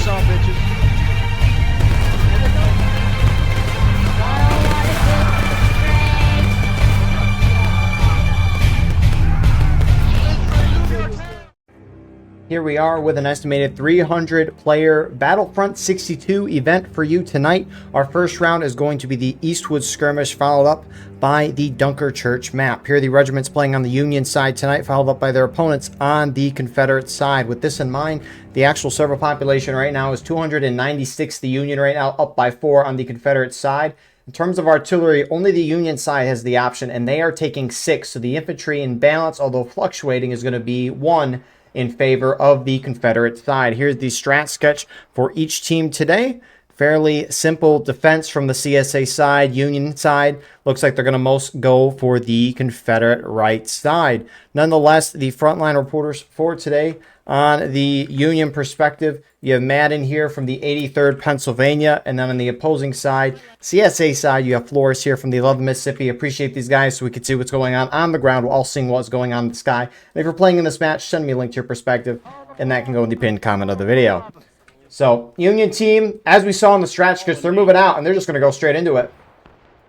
all, bitches. Here we are with an estimated 300-player Battlefront 62 event for you tonight. Our first round is going to be the Eastwood Skirmish, followed up by the Dunker Church map. Here are the regiments playing on the Union side tonight, followed up by their opponents on the Confederate side. With this in mind, the actual server population right now is 296. The Union right now up by 4 on the Confederate side. In terms of artillery, only the Union side has the option, and they are taking 6. So the infantry in balance, although fluctuating, is going to be 1 in favor of the Confederate side. Here's the strat sketch for each team today. Fairly simple defense from the CSA side. Union side looks like they're going to most go for the Confederate right side. Nonetheless, the frontline reporters for today on the Union perspective, you have Madden here from the 83rd Pennsylvania, and then on the opposing side, CSA side, you have Flores here from the 11th Mississippi. Appreciate these guys so we can see what's going on the ground while all seeing what's going on in the sky. And if you're playing in this match, send me a link to your perspective, and that can go in the pinned comment of the video. So, Union team, as we saw in the strat sketch, they're moving out, and they're just going to go straight into it.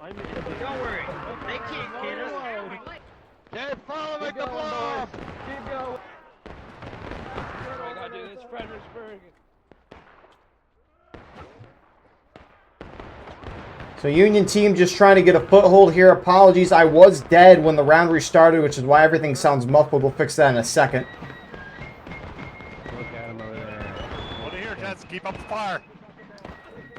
Don't worry. They keep getting us. Follow it, go off. Keep going. We gotta do this, Fredericksburg. So Union team just trying to get a foothold here. Apologies, I was dead when the round restarted, which is why everything sounds muffled. We'll fix that in a second. Look at him over there. Over here, Jets. Keep up the fire.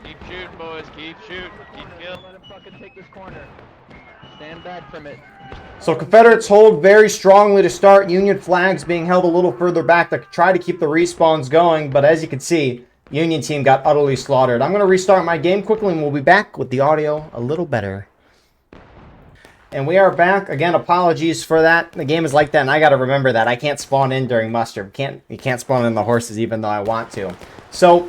Keep shooting, boys. Keep shooting. Keep killing. Let him fucking take this corner. Stand back from it. So Confederates hold very strongly to start. Union flags being held a little further back to try to keep the respawns going. But as you can see, Union team got utterly slaughtered. I'm going to restart my game quickly and we'll be back with the audio a little better. And we are back. Again, apologies for that. The game is like that, and I got to remember that. I can't spawn in during muster. You can't spawn in the horses even though I want to. So,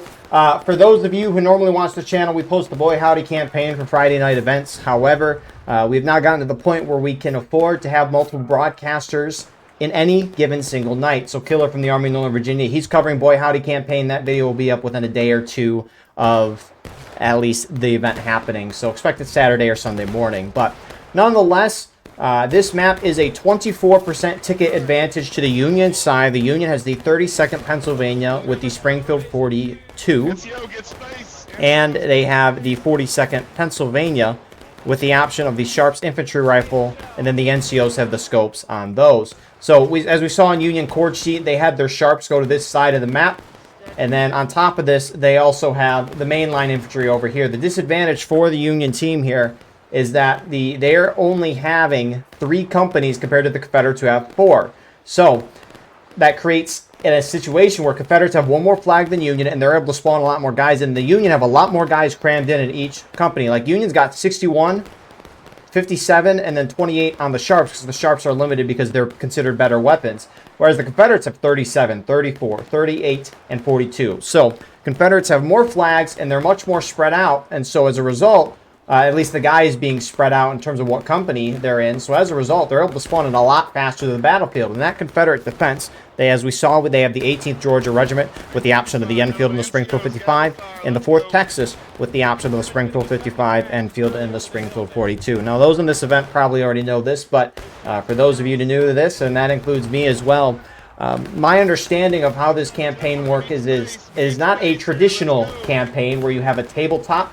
for those of you who normally watch the channel, we post the Boy Howdy campaign for Friday night events. However, we've now gotten to the point where we can afford to have multiple broadcasters in any given single night. So Killer from the Army of Northern Virginia, he's covering Boy Howdy campaign. That video will be up within a day or two of at least the event happening. So expect it Saturday or Sunday morning. But nonetheless, this map is a 24% ticket advantage to the Union side. The Union has the 32nd Pennsylvania with the Springfield 42. And they have the 42nd Pennsylvania with the option of the Sharps infantry rifle, and then the NCOs have the scopes on those. So as we saw in Union chord sheet, they had their Sharps go to this side of the map, and then on top of this, they also have the mainline infantry over here. The disadvantage for the Union team here is that they're only having 3 companies compared to the Confederates who have 4. So that creates in a situation where Confederates have 1 more flag than Union, and they're able to spawn a lot more guys, and the Union have a lot more guys crammed in each company. Like Union's got 61, 57, and then 28 on the Sharps, because the Sharps are limited because they're considered better weapons. Whereas the Confederates have 37, 34, 38, and 42. So Confederates have more flags, and they're much more spread out, and so as a result, at least the guy is being spread out in terms of what company they're in. So as a result, they're able to spawn in a lot faster to the battlefield. And that Confederate defense, as we saw, they have the 18th Georgia Regiment with the option of the Enfield and the Springfield 55, and the 4th Texas with the option of the Springfield 55, Enfield, and the Springfield 42. Now, those in this event probably already know this, but for those of you new to this, and that includes me as well, my understanding of how this campaign works is not a traditional campaign where you have a tabletop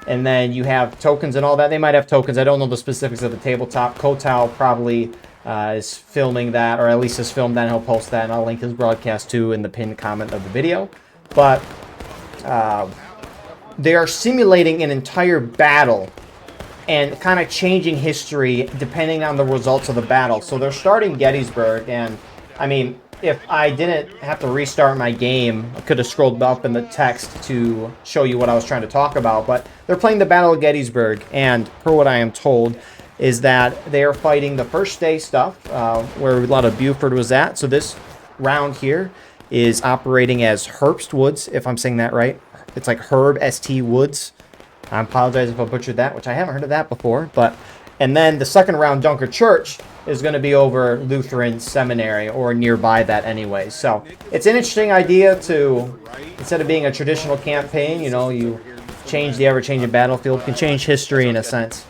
and then you have tokens and all that. They might have tokens. I don't know the specifics of the tabletop. Kotal probably is filming that, or at least has filmed that, and he'll post that, and I'll link his broadcast too in the pinned comment of the video. But they are simulating an entire battle and kind of changing history depending on the results of the battle. So they're starting Gettysburg, and I mean, if I didn't have to restart my game, I could have scrolled up in the text to show you what I was trying to talk about. But they're playing the Battle of Gettysburg, and per what I am told, is that they are fighting the first day stuff, where a lot of Buford was at. So this round here is operating as Herbst Woods, if I'm saying that right. It's like Herb ST Woods. I apologize if I butchered that, which I haven't heard of that before, but And then the second round, Dunker Church, is going to be over Lutheran Seminary, or nearby that anyway. So it's an interesting idea to, instead of being a traditional campaign, you know, you change the ever-changing battlefield, you can change history in a sense,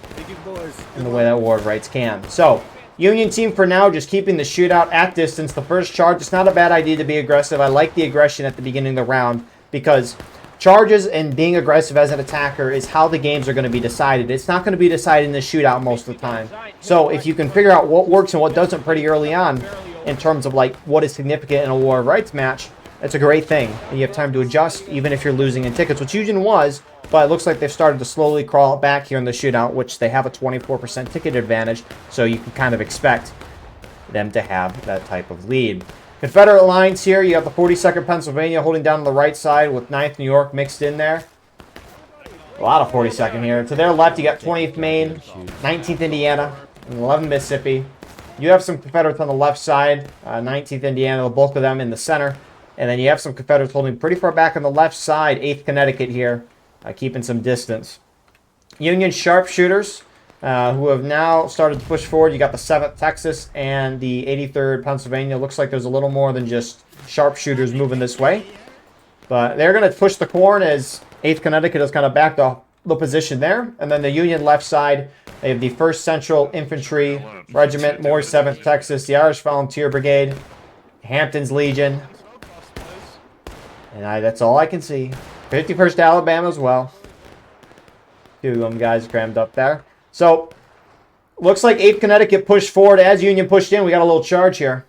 in the way that war of rights can. So, Union team for now, just keeping the shootout at distance. The first charge, it's not a bad idea to be aggressive. I like the aggression at the beginning of the round, because charges and being aggressive as an attacker is how the games are going to be decided. It's not going to be decided in the shootout most of the time. So if you can figure out what works and what doesn't pretty early on, in terms of like what is significant in a war of rights match, that's a great thing. And you have time to adjust, even if you're losing in tickets, which Union was, but it looks like they've started to slowly crawl back here in the shootout, which they have a 24% ticket advantage, so you can kind of expect them to have that type of lead. Confederate lines here, you have the 42nd Pennsylvania holding down on the right side with 9th New York mixed in there. A lot of 42nd here. To their left, you got 20th Maine, 19th Indiana, and 11th Mississippi. You have some Confederates on the left side, 19th Indiana, the bulk of them in the center. And then you have some Confederates holding pretty far back on the left side, 8th Connecticut here, keeping some distance. Union sharpshooters, who have now started to push forward. You got the 7th Texas and the 83rd Pennsylvania. Looks like there's a little more than just sharpshooters moving this way. But they're going to push the corn as 8th Connecticut has kind of backed off the position there. And then the Union left side, they have the 1st Central Infantry Regiment, more 7th Texas, the Irish Volunteer Brigade, Hampton's Legion. And that's all I can see. 51st Alabama as well. Two of them guys crammed up there. So, looks like 8th Connecticut pushed forward as Union pushed in. We got a little charge here.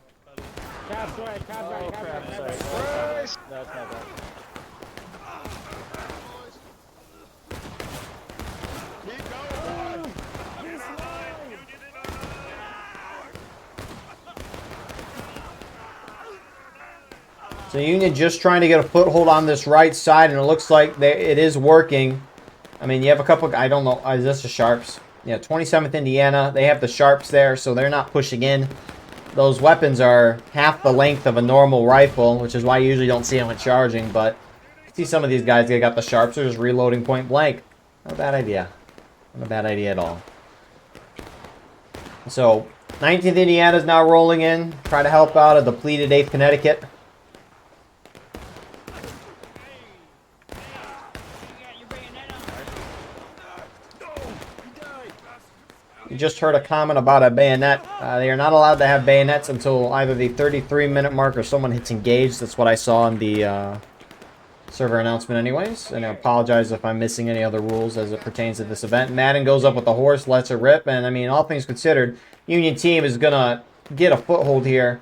So Union just trying to get a foothold on this right side, and it looks like it is working. I mean, you have a couple, I don't know, is this the Sharps? Yeah, 27th Indiana, they have the Sharps there, so they're not pushing in. Those weapons are half the length of a normal rifle, which is why you usually don't see them when charging, but you can see some of these guys, they got the Sharps, they're just reloading point blank. Not a bad idea. Not a bad idea at all. So, 19th Indiana is now rolling in, try to help out a depleted 8th Connecticut. You just heard a comment about a bayonet. They are not allowed to have bayonets until either the 33-minute mark or someone hits engage. That's what I saw in the server announcement anyways. And I apologize if I'm missing any other rules as it pertains to this event. Madden goes up with the horse, lets it rip. And, I mean, all things considered, Union team is going to get a foothold here.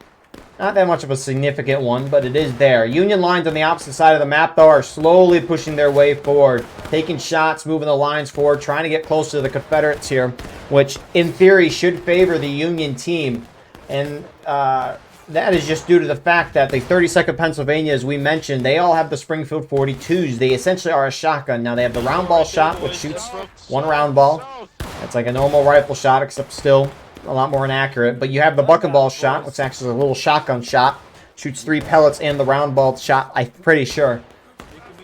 Not that much of a significant one, but it is there. Union lines on the opposite side of the map, though, are slowly pushing their way forward. Taking shots, moving the lines forward, trying to get close to the Confederates here, which, in theory, should favor the Union team. And that is just due to the fact that the 32nd Pennsylvania, as we mentioned, they all have the Springfield 42s. They essentially are a shotgun. Now, they have the round ball shot, which shoots one round ball. It's like a normal rifle shot, except still a lot more inaccurate. But you have the buckenball shot, which acts as a little shotgun shot. Shoots 3 pellets and the round ball shot, I'm pretty sure.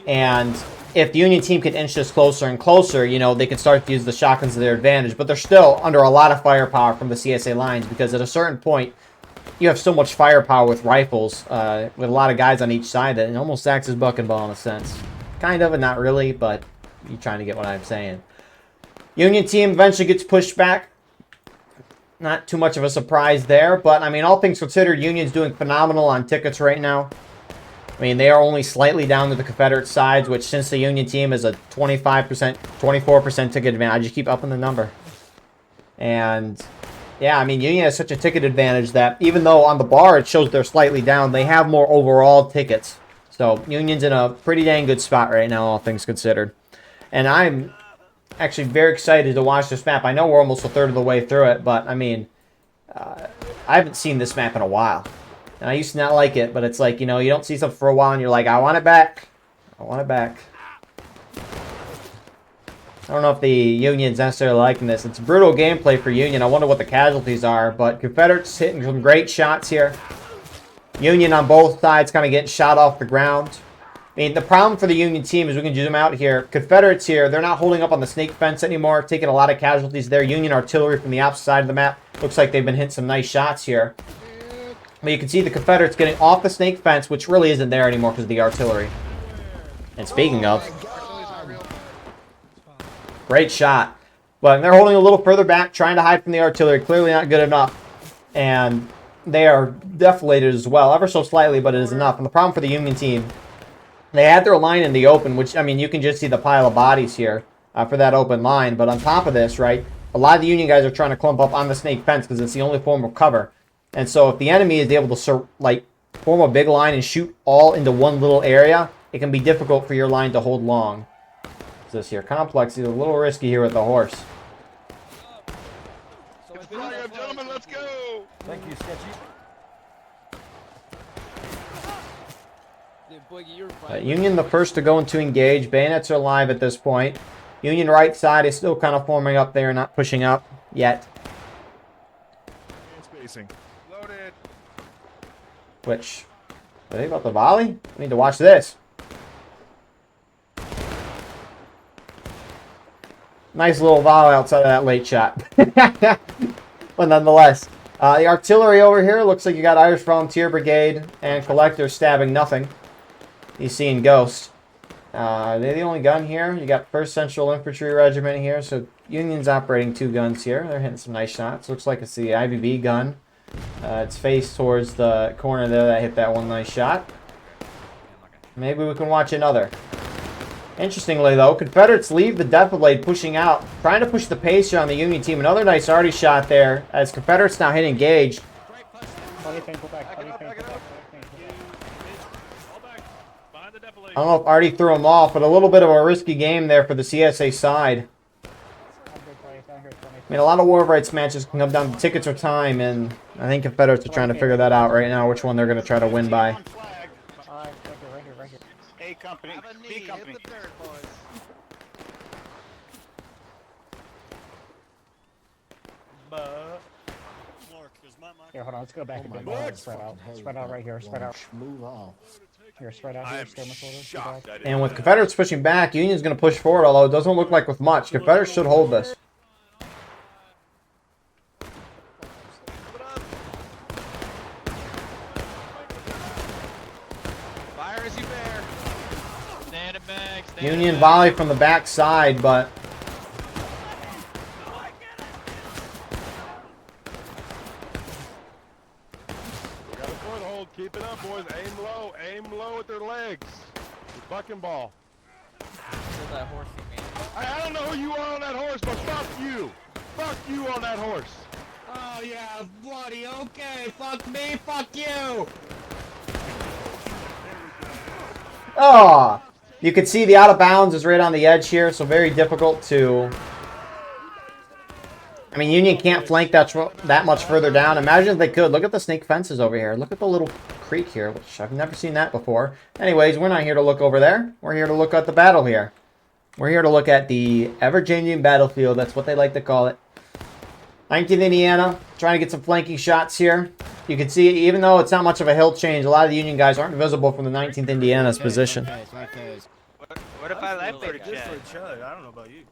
And if the Union team can inch this closer and closer, you know, they can start to use the shotguns to their advantage. But they're still under a lot of firepower from the CSA lines, because at a certain point, you have so much firepower with rifles, with a lot of guys on each side, that it almost acts as buckenball in a sense. Kind of, and not really, but you're trying to get what I'm saying. Union team eventually gets pushed back. Not too much of a surprise there, but I mean, all things considered, Union's doing phenomenal on tickets right now. I mean, they are only slightly down to the Confederate sides, which since the Union team is a 25%, 24% ticket advantage, I just keep upping the number. And yeah, I mean, Union has such a ticket advantage that even though on the bar it shows they're slightly down, they have more overall tickets. So Union's in a pretty dang good spot right now, all things considered. And I'm actually very excited to watch this map. I know we're almost a third of the way through it, but I mean, I haven't seen this map in a while. And I used to not like it, but it's like, you know, you don't see something for a while and you're like, I want it back. I want it back. I don't know if the Union's necessarily liking this. It's brutal gameplay for Union. I wonder what the casualties are, but Confederates hitting some great shots here. Union on both sides kind of getting shot off the ground. I mean, the problem for the Union team is we can zoom out here. Confederates here, they're not holding up on the snake fence anymore, taking a lot of casualties there. Union artillery from the opposite side of the map. Looks like they've been hitting some nice shots here. But you can see the Confederates getting off the snake fence, which really isn't there anymore because of the artillery. And speaking of, great shot. But they're holding a little further back, trying to hide from the artillery. Clearly not good enough. And they are deflated as well, ever so slightly, but it is enough. And the problem for the Union team, they had their line in the open, which, I mean, you can just see the pile of bodies here for that open line. But on top of this, right, a lot of the Union guys are trying to clump up on the snake fence because it's the only form of cover. And so if the enemy is able to, like, form a big line and shoot all into one little area, it can be difficult for your line to hold long. What's this here? Complex is a little risky here with the horse. Gentlemen, let's go. Thank you, Sketchy. Union the first to go into engage. Bayonets are live at this point. Union right side is still kind of forming up there, not pushing up yet. Spacing. Loaded. Which, are they about the volley? I need to watch this. Nice little volley outside of that late shot. But nonetheless, the artillery over here looks like you got Irish Volunteer Brigade and Collector stabbing nothing. He's seeing Ghost. They're the only gun here. You got 1st Central Infantry Regiment here. So Union's operating 2 guns here. They're hitting some nice shots. Looks like it's the IVB gun. It's faced towards the corner there that hit that one nice shot. Maybe we can watch another. Interestingly, though, Confederates leave the Defibrillate pushing out, trying to push the pace here on the Union team. Another nice arty shot there as Confederates now hit engage. I don't know if Artie threw him off, but a little bit of a risky game there for the CSA side. I mean, a lot of War of Rights matches can come down to tickets or time, and I think Confederates are trying to figure that out right now, which one they're going to try to win by. A company, B company. Here, hold on. Let's go back a bit more. Spread out. Spread out right here. Spread out. Move off. Here, spread out. Here, skirmish order. And with Confederates pushing back, Union's going to push forward, although it doesn't look like with much. Confederates should hold this. Fire as you bear. Stand it back. Stand Union it back. volley from the back side, but Got a foothold. Keep it up, boys. Aim low. Aim low at their legs. Bucking ball. That horse for me. I don't know who you are on that horse, but fuck you. Fuck you on that horse. Oh yeah, bloody okay. Fuck me, fuck you. oh, you can see the out of bounds is right on the edge here, so very difficult to. I mean, Union can't flank that much further down. Imagine if they could. Look at the snake fences over here. Look at the little creek here, which I've never seen that before. Anyways, we're not here to look over there. We're here to look at the battle here. We're here to look at the ever-changing battlefield. That's what they like to call it. 19th Indiana, trying to get some flanking shots here. You can see, even though it's not much of a hill change, a lot of the Union guys aren't visible from the 19th Indiana's position. What if I left it, Chad? I don't know about you.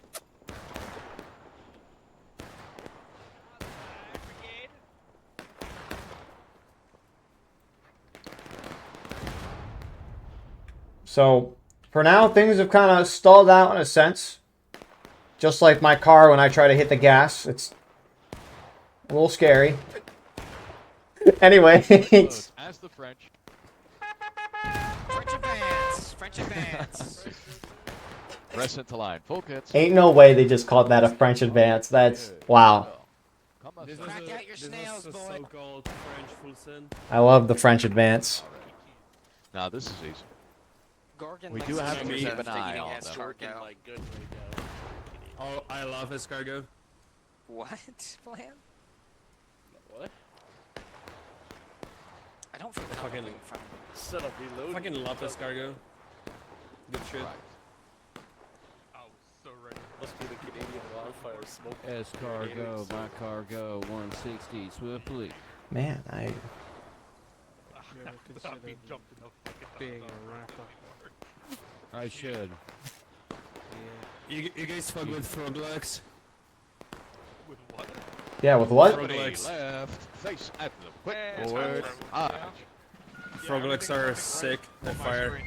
So, for now, things have kind of stalled out in a sense. Just like my car when I try to hit the gas. It's a little scary. Anyway. As the French. French advance. French advance. Press into line. Full kits. Ain't no way they just called that a French advance. That's, wow. Come on, Crack out your snails, boy. So-called French full send. I love the French advance. Now this is easy. Gorgon We likes do have to to keep use an eye on against them. Gorgon. Like good radio. Oh, I love escargot. What? Plan? What? I don't feel Fucking- comfortable in front of me. Set up reload. Fucking love escargot. Good shit. Right. Must be the Canadian wildfire smoke. Escargot, my cargo, 160, swiftly. Man, I... Being a rapper. I should. You guys fuck with Froglex? With what? Yeah, with what? Froglex. Left. Face at the quick Yeah, forward. Froglex are sick. They fire.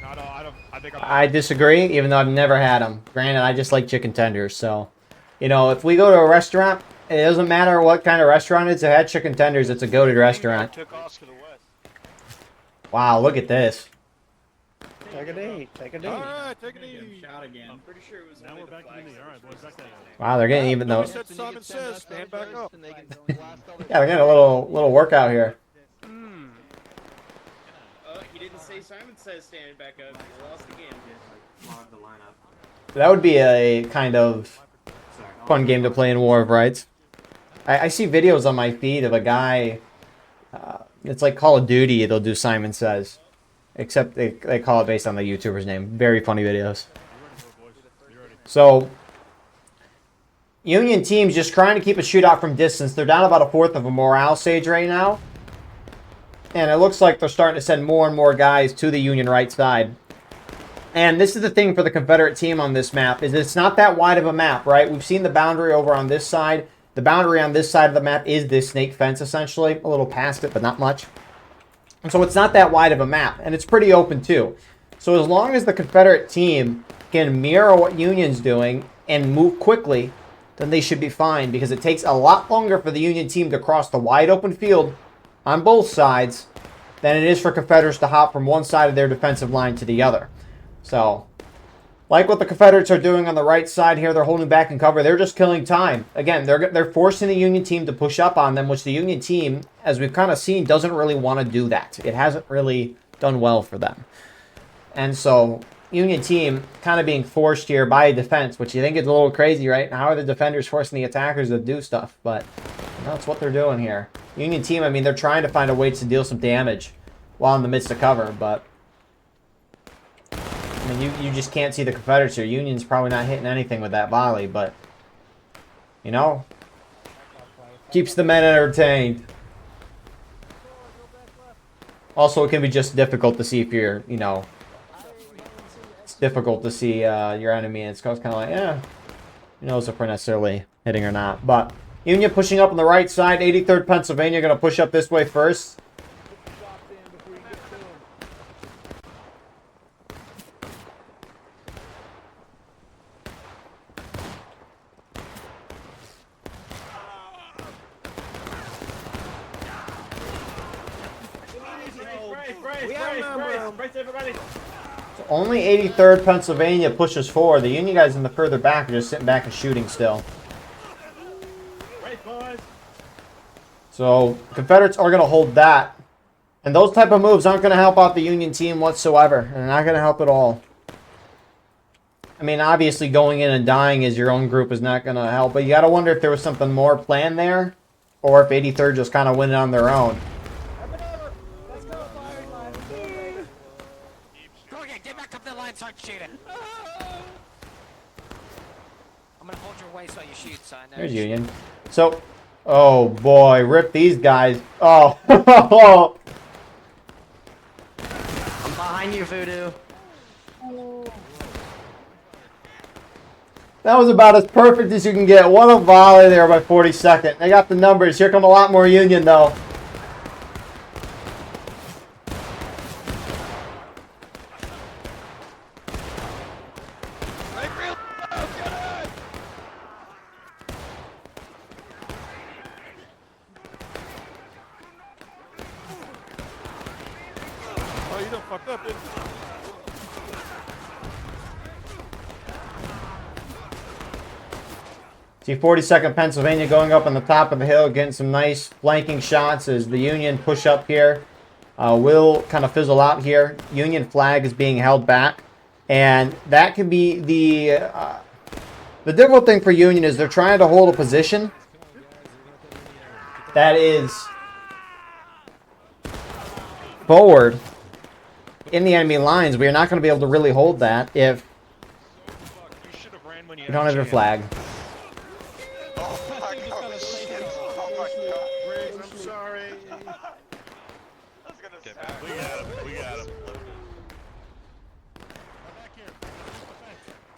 I think I disagree, even though I've never had them. Granted, I just like chicken tenders, so... You know, if we go to a restaurant, it doesn't matter what kind of restaurant it's. If it had chicken tenders, it's a goated restaurant. Wow, look at this. Take a knee. Take a knee. Alright, take it easy. Shot again. I'm pretty sure it was. Now we're back in the knee. Alright, boys, back down. Wow, they're getting even though... Said Simon says, stand back up. Yeah, they're getting a little workout here. He didn't say Simon says standing back up. He lost again. Log the lineup. That would be a kind of fun game to play in War of Rights. I see videos on my feed of a guy... it's like Call of Duty, they'll do Simon Says. Except they call it based on the YouTuber's name. Very funny videos. So, Union team's just trying to keep a shootout from distance. They're down about a fourth of a morale stage right now. And it looks like they're starting to send more and more guys to the Union right side. And this is the thing for the Confederate team on this map, is it's not that wide of a map, right? We've seen the boundary over on this side. The boundary on this side of the map is this snake fence, essentially. A little past it, but not much. And so it's not that wide of a map, and it's pretty open too. So as long as the Confederate team can mirror what Union's doing and move quickly, then they should be fine, because it takes a lot longer for the Union team to cross the wide open field on both sides than it is for Confederates to hop from one side of their defensive line to the other. So, like what the Confederates are doing on the right side here, they're holding back in cover. They're just killing time. Again, they're forcing the Union team to push up on them, which the Union team, as we've kind of seen, doesn't really want to do that. It hasn't really done well for them. And so, Union team kind of being forced here by defense, which you think is a little crazy, right? How are the defenders forcing the attackers to do stuff? But that's what they're doing here. Union team, I mean, they're trying to find a way to deal some damage while in the midst of cover, but... I mean, you just can't see the Confederates here. Union's probably not hitting anything with that volley, but, you know, keeps the men entertained. Also, it can be just difficult to see if you're, you know, it's difficult to see your enemy, and it's kind of like, yeah, who knows if we're necessarily hitting or not. But Union pushing up on the right side. 83rd Pennsylvania going to push up this way first. So only 83rd Pennsylvania pushes forward. The Union guys in the further back are just sitting back and shooting still. So Confederates are going to hold that. And those type of moves aren't going to help out the Union team whatsoever. They're not going to help at all. I mean, obviously going in and dying as your own group is not going to help. But you got to wonder if there was something more planned there. Or if 83rd just kind of went on their own. Start shooting. I'm gonna hold your waist while you shoot, son. There's Union. So, oh boy, rip these guys. Oh, I'm behind you, Voodoo. that was about as perfect as you can get. What a volley there by 42nd. They got the numbers. Here come a lot more Union though. Oh, you done fucked up, didn't you? See 42nd Pennsylvania going up on the top of the hill, getting some nice flanking shots as the Union push up here. Will kind of fizzle out here. Union flag is being held back. And that can be the difficult thing for Union is they're trying to hold a position that is forward in the enemy lines. We are not going to be able to really hold that if we don't have your flag. Oh my god, shit. Oh my god. Briggs, I'm sorry. I was gonna say. We got him. We got him.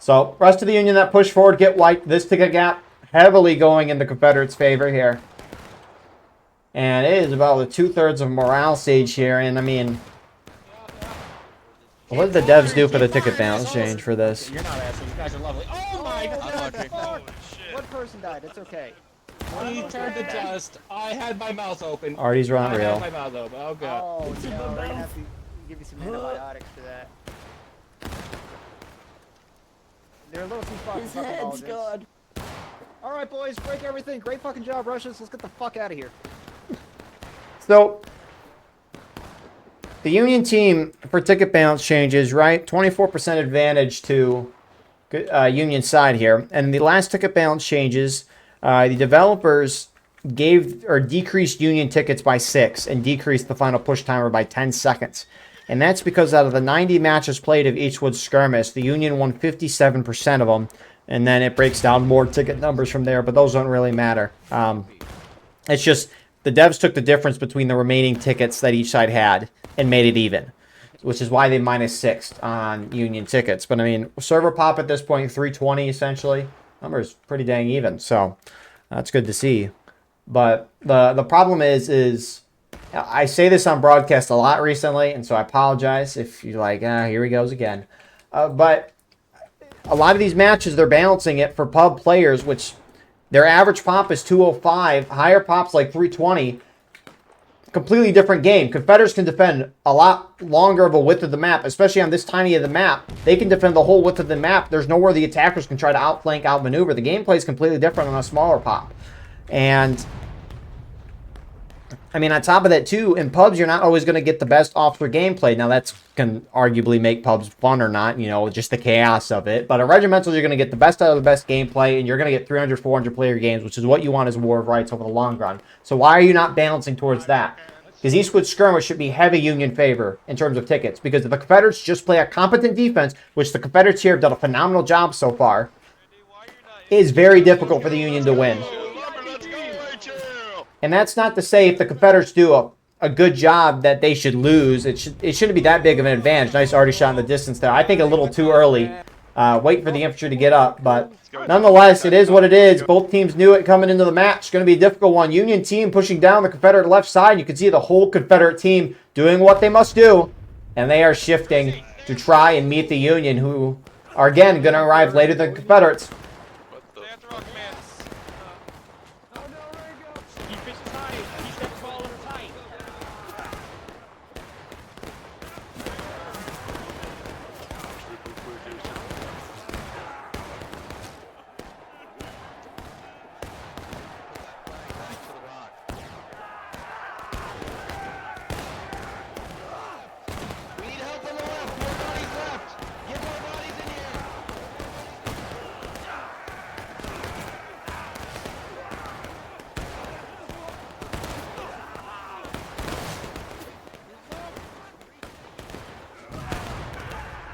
So, rest of the Union that push forward get wiped. This ticket gap heavily going in the Confederates' favor here. And it is about the 2/3 of morale stage here. And, I mean, what did the devs do for the ticket balance change for this? You're not asking. You guys are lovely. Oh my god! lucky. Fuck! One person died. It's okay. He turned to dust. I had my mouth open. Artie's not I real. had my mouth open. Oh god. Oh, no, we're gonna have to give you some antibiotics for that. They're a little too fucking fucking God. Alright, boys, break everything. Great fucking job, Russians. Let's get the fuck out of here. So, the Union team for ticket balance changes, right? 24% advantage to Union side here. And the last ticket balance changes, the developers gave or decreased Union tickets by 6 and decreased the final push timer by 10 seconds. And that's because out of the 90 matches played of Eastwood Skirmish, the Union won 57% of them. And then it breaks down more ticket numbers from there, but those don't really matter. It's just the devs took the difference between the remaining tickets that each side had and made it even, which is why they -6 on Union tickets. But I mean, server pop at this point, 320 essentially. Numbers pretty dang even, so that's good to see. But the problem is I say this on broadcast a lot recently, and so I apologize if you're like, here he goes again. But a lot of these matches, they're balancing it for pub players, which their average pop is 205, higher pops like 320. Completely different game. Confederates can defend a lot longer of a width of the map, especially on this tiny of the map. They can defend the whole width of the map. There's nowhere the attackers can try to outflank, outmaneuver. The gameplay is completely different on a smaller pop. And I mean, on top of that, too, in pubs, you're not always going to get the best officer gameplay. Now, that can arguably make pubs fun or not, you know, just the chaos of it. But at regimentals, you're going to get the best out of the best gameplay, and you're going to get 300, 400 player games, which is what you want as War of Rights over the long run. So why are you not balancing towards that? Because Eastwood Skirmish should be heavy Union favor in terms of tickets. Because if the Confederates just play a competent defense, which the Confederates here have done a phenomenal job so far, it is very difficult for the Union to win. And that's not to say if the Confederates do a good job that they should lose. It shouldn't be that big of an advantage. Nice arty shot in the distance there. I think a little too early. Wait for the infantry to get up. But nonetheless, it is what it is. Both teams knew it coming into the match. It's going to be a difficult one. Union team pushing down the Confederate left side. You can see the whole Confederate team doing what they must do. And they are shifting to try and meet the Union, who are, again, going to arrive later than Confederates.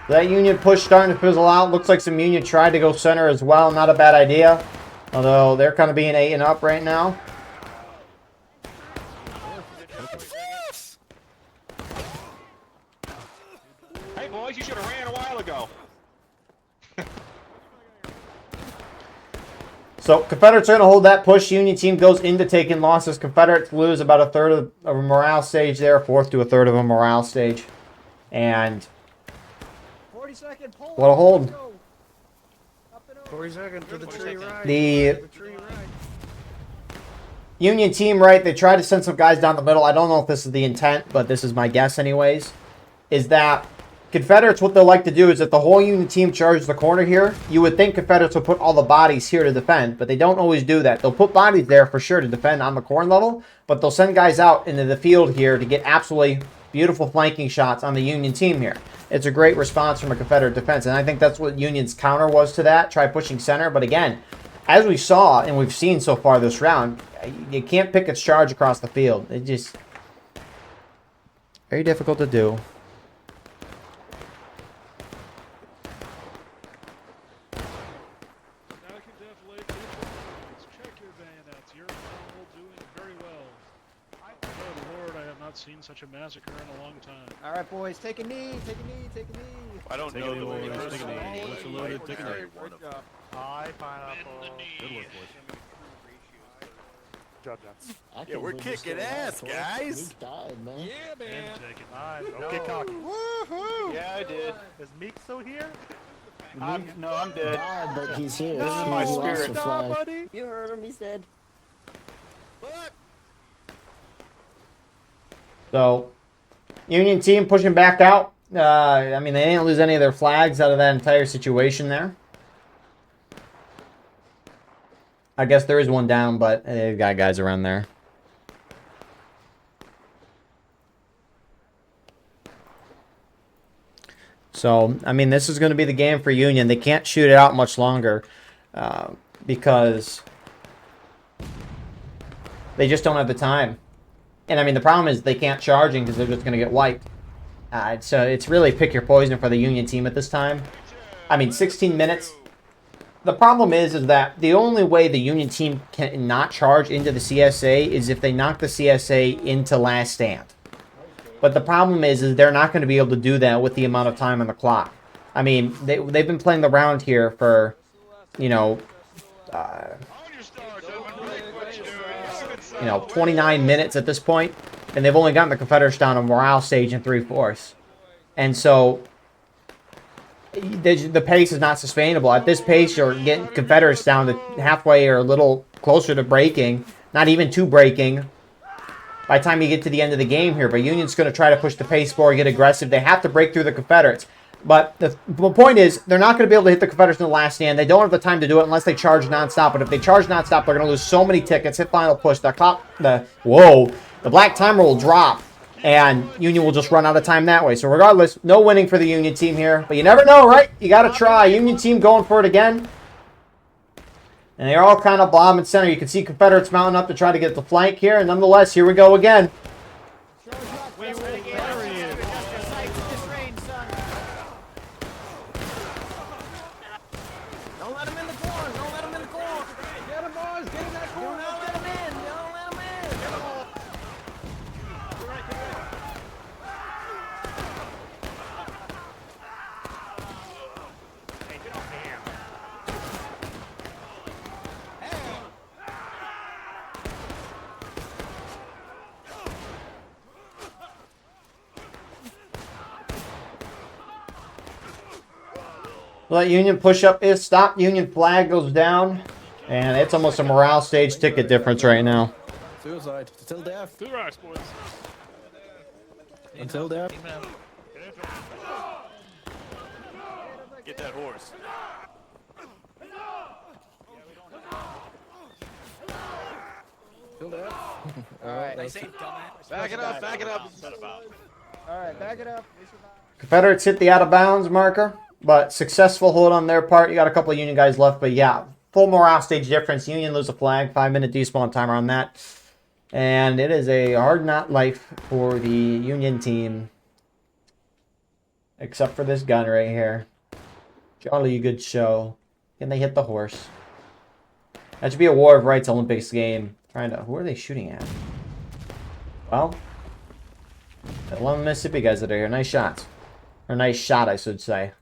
That Union push starting to fizzle out. Looks like some Union tried to go center as well. Not a bad idea. Although they're kind of being 8 and up right now. Hey boys, you should have ran a while ago. So Confederates are going to hold that push. Union team goes into taking losses. Confederates lose about a third of a morale stage there. 4th to a third of a morale stage. And 40 second hold. what a hold. 40 seconds to the tree right. The Union team, right, they tried to send some guys down the middle. I don't know if this is the intent, but this is my guess anyways, is that Confederates, what they'll like to do is if the whole Union team charges the corner here, you would think Confederates will put all the bodies here to defend, but they don't always do that. They'll put bodies there for sure to defend on the corn level, but they'll send guys out into the field here to get absolutely beautiful flanking shots on the Union team here. It's a great response from a Confederate defense, and I think that's what Union's counter was to that. Try pushing center, but again, as we saw and we've seen so far this round, you can't pick its charge across the field. It just very difficult to do. not seen such a massacre in a long time. All right, boys, take a knee, take a knee, take a knee. I don't Take know a knee, the boys, first take a knee. one. Bullets are loaded, take a knee. Great job. Hi, pineapple. Good work, boys. Good job, John. Yeah, we're kicking ass, guys. Died, man. Yeah, man. Don't get cocky. Woohoo! Yeah, I did. Is Meek still here? No, I'm dead. Died, but he's here. This is my He lost spirit. the flag. buddy. You heard him, he's dead. So, Union team pushing back out. I mean, they didn't lose any of their flags out of that entire situation there. I guess there is one down, but they've got guys around there. So, I mean, this is going to be the game for Union. They can't shoot it out much longer because they just don't have the time. And, I mean, the problem is they can't charging because they're just going to get wiped. So it's really pick your poison for the Union team at this time. I mean, 16 minutes. The problem is that the only way the Union team can not charge into the CSA is if they knock the CSA into last stand. But the problem is they're not going to be able to do that with the amount of time on the clock. I mean, they've been playing the round here for, you know, 29 minutes at this point, and they've only gotten the Confederates down a morale stage in 3/4. And so the pace is not sustainable. At this pace, you're getting Confederates down to halfway or a little closer to breaking, not even to breaking, by the time you get to the end of the game here. But Union's going to try to push the pace forward, get aggressive. They have to break through the Confederates. But the point is, they're not going to be able to hit the Confederates in the last stand. They don't have the time to do it unless they charge nonstop. But if they charge nonstop, they're going to lose so many tickets. Hit final push. The black timer will drop. And Union will just run out of time that way. So regardless, no winning for the Union team here. But you never know, right? You got to try. Union team going for it again. And they're all kind of bombing center. You can see Confederates mounting up to try to get the flank here. And nonetheless, here we go again. Let Union push up is stopped. Union flag goes down. And it's almost a morale stage ticket difference right now. Suicide. Until death. Two rocks, boys. Until death. Get that horse. Until death. Alright. Back it up, back it up. Alright, back it up. Confederates hit the out of bounds marker. But successful hold on their part. You got a couple of Union guys left. But yeah, full morale stage difference. Union lose a flag. 5-minute despawn timer on that. And it is a hard not life for the Union team. Except for this gun right here. Jolly good show. Can they hit the horse? That should be a War of Rights Olympics game. Who are they shooting at? Well, the 11 Mississippi guys that are here. Nice shots. Or nice shot, I should say.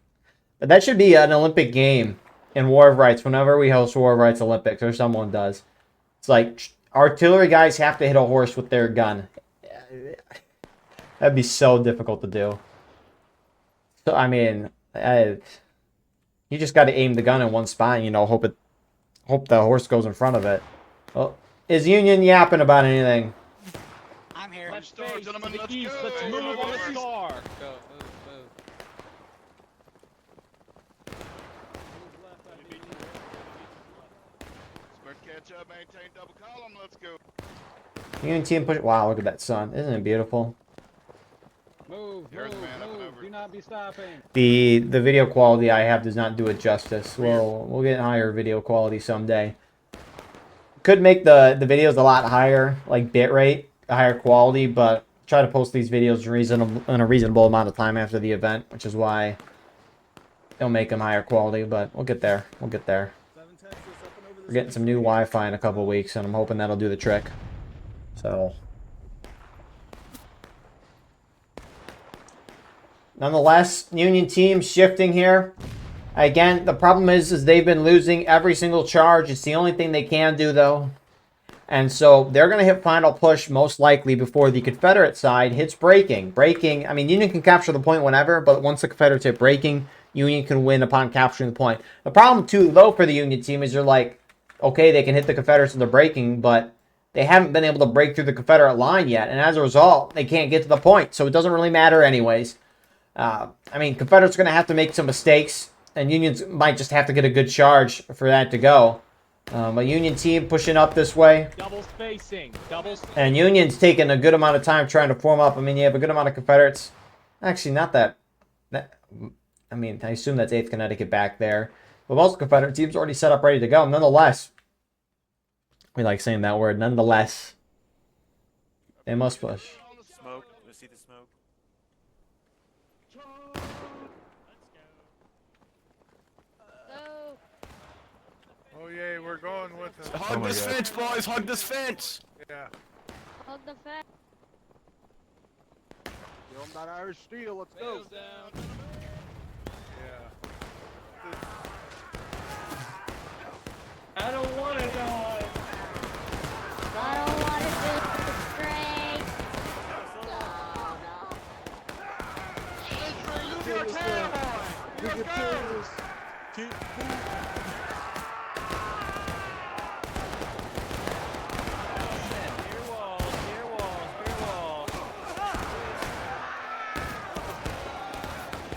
But that should be an Olympic game in War of Rights whenever we host War of Rights Olympics, or someone does. It's like artillery guys have to hit a horse with their gun. That'd be so difficult to do. So, I mean, you just got to aim the gun in one spot and, hope the horse goes in front of it. Well, is Union yapping about anything? I'm here. Let's start, gentlemen. Let's go. Let's move on the star. Go, move. Catch up, maintain double column. Let's go. Union team push. Wow, look at that sun. Isn't it beautiful? Move. Do not be stopping. The video quality I have does not do it justice. We'll get higher video quality someday. Could make the videos a lot higher, like bitrate, higher quality, but try to post these videos in a reasonable amount of time after the event, which is why they'll make them higher quality. But we'll get there. We'll get there. We're getting some new Wi-Fi in a couple weeks, and I'm hoping that'll do the trick. So, Nonetheless, Union team shifting here. Again, the problem is they've been losing every single charge. It's the only thing they can do, though. And so they're going to hit final push most likely before the Confederate side hits breaking. Breaking, I mean, Union can capture the point whenever, but once the Confederates hit breaking, Union can win upon capturing the point. The problem, too, though, for the Union team is you're like, okay, they can hit the Confederates in the breaking, but they haven't been able to break through the Confederate line yet. And as a result, they can't get to the point. So it doesn't really matter anyways. I mean, Confederates are going to have to make some mistakes, and Unions might just have to get a good charge for that to go. A Union team pushing up this way. Double spacing. And Union's taking a good amount of time trying to form up. I mean, you have a good amount of Confederates. Actually, not that. I mean, I assume that's 8th Connecticut back there. But most Confederate teams already set up ready to go. Nonetheless, we like saying that word. Nonetheless, they must push. Smoke. Let's see the smoke. Oh yeah, we're going with it. Hug this fence, boys. Hug this fence. Yeah. Hug the fence. Give them that Irish steel. Let's go. Yeah. I don't want to die. I don't want to do the straight.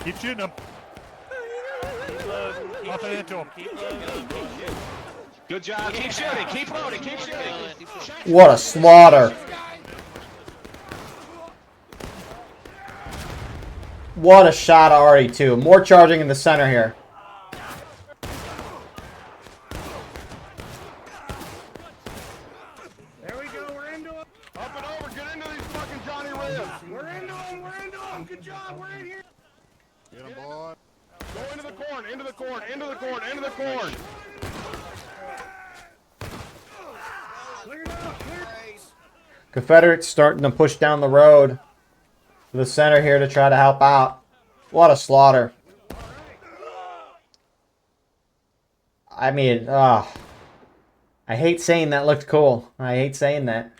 Keep shooting them. Up and into them. Good job. Keep shooting. Keep loading. Keep shooting. What a slaughter. What a shot already, too. More charging in the center here. There we go. We're into them. Up and over. Get into these fucking Johnny Ribs. We're into them. We're into them. Good job. We're in here. Get him, boy. Go into the corn. Into the corn. Into the corn. Into the corn. Clear it up. Clear it. Confederates starting to push down the road to the center here to try to help out. What a slaughter. I mean, I hate saying that looked cool. I hate saying that.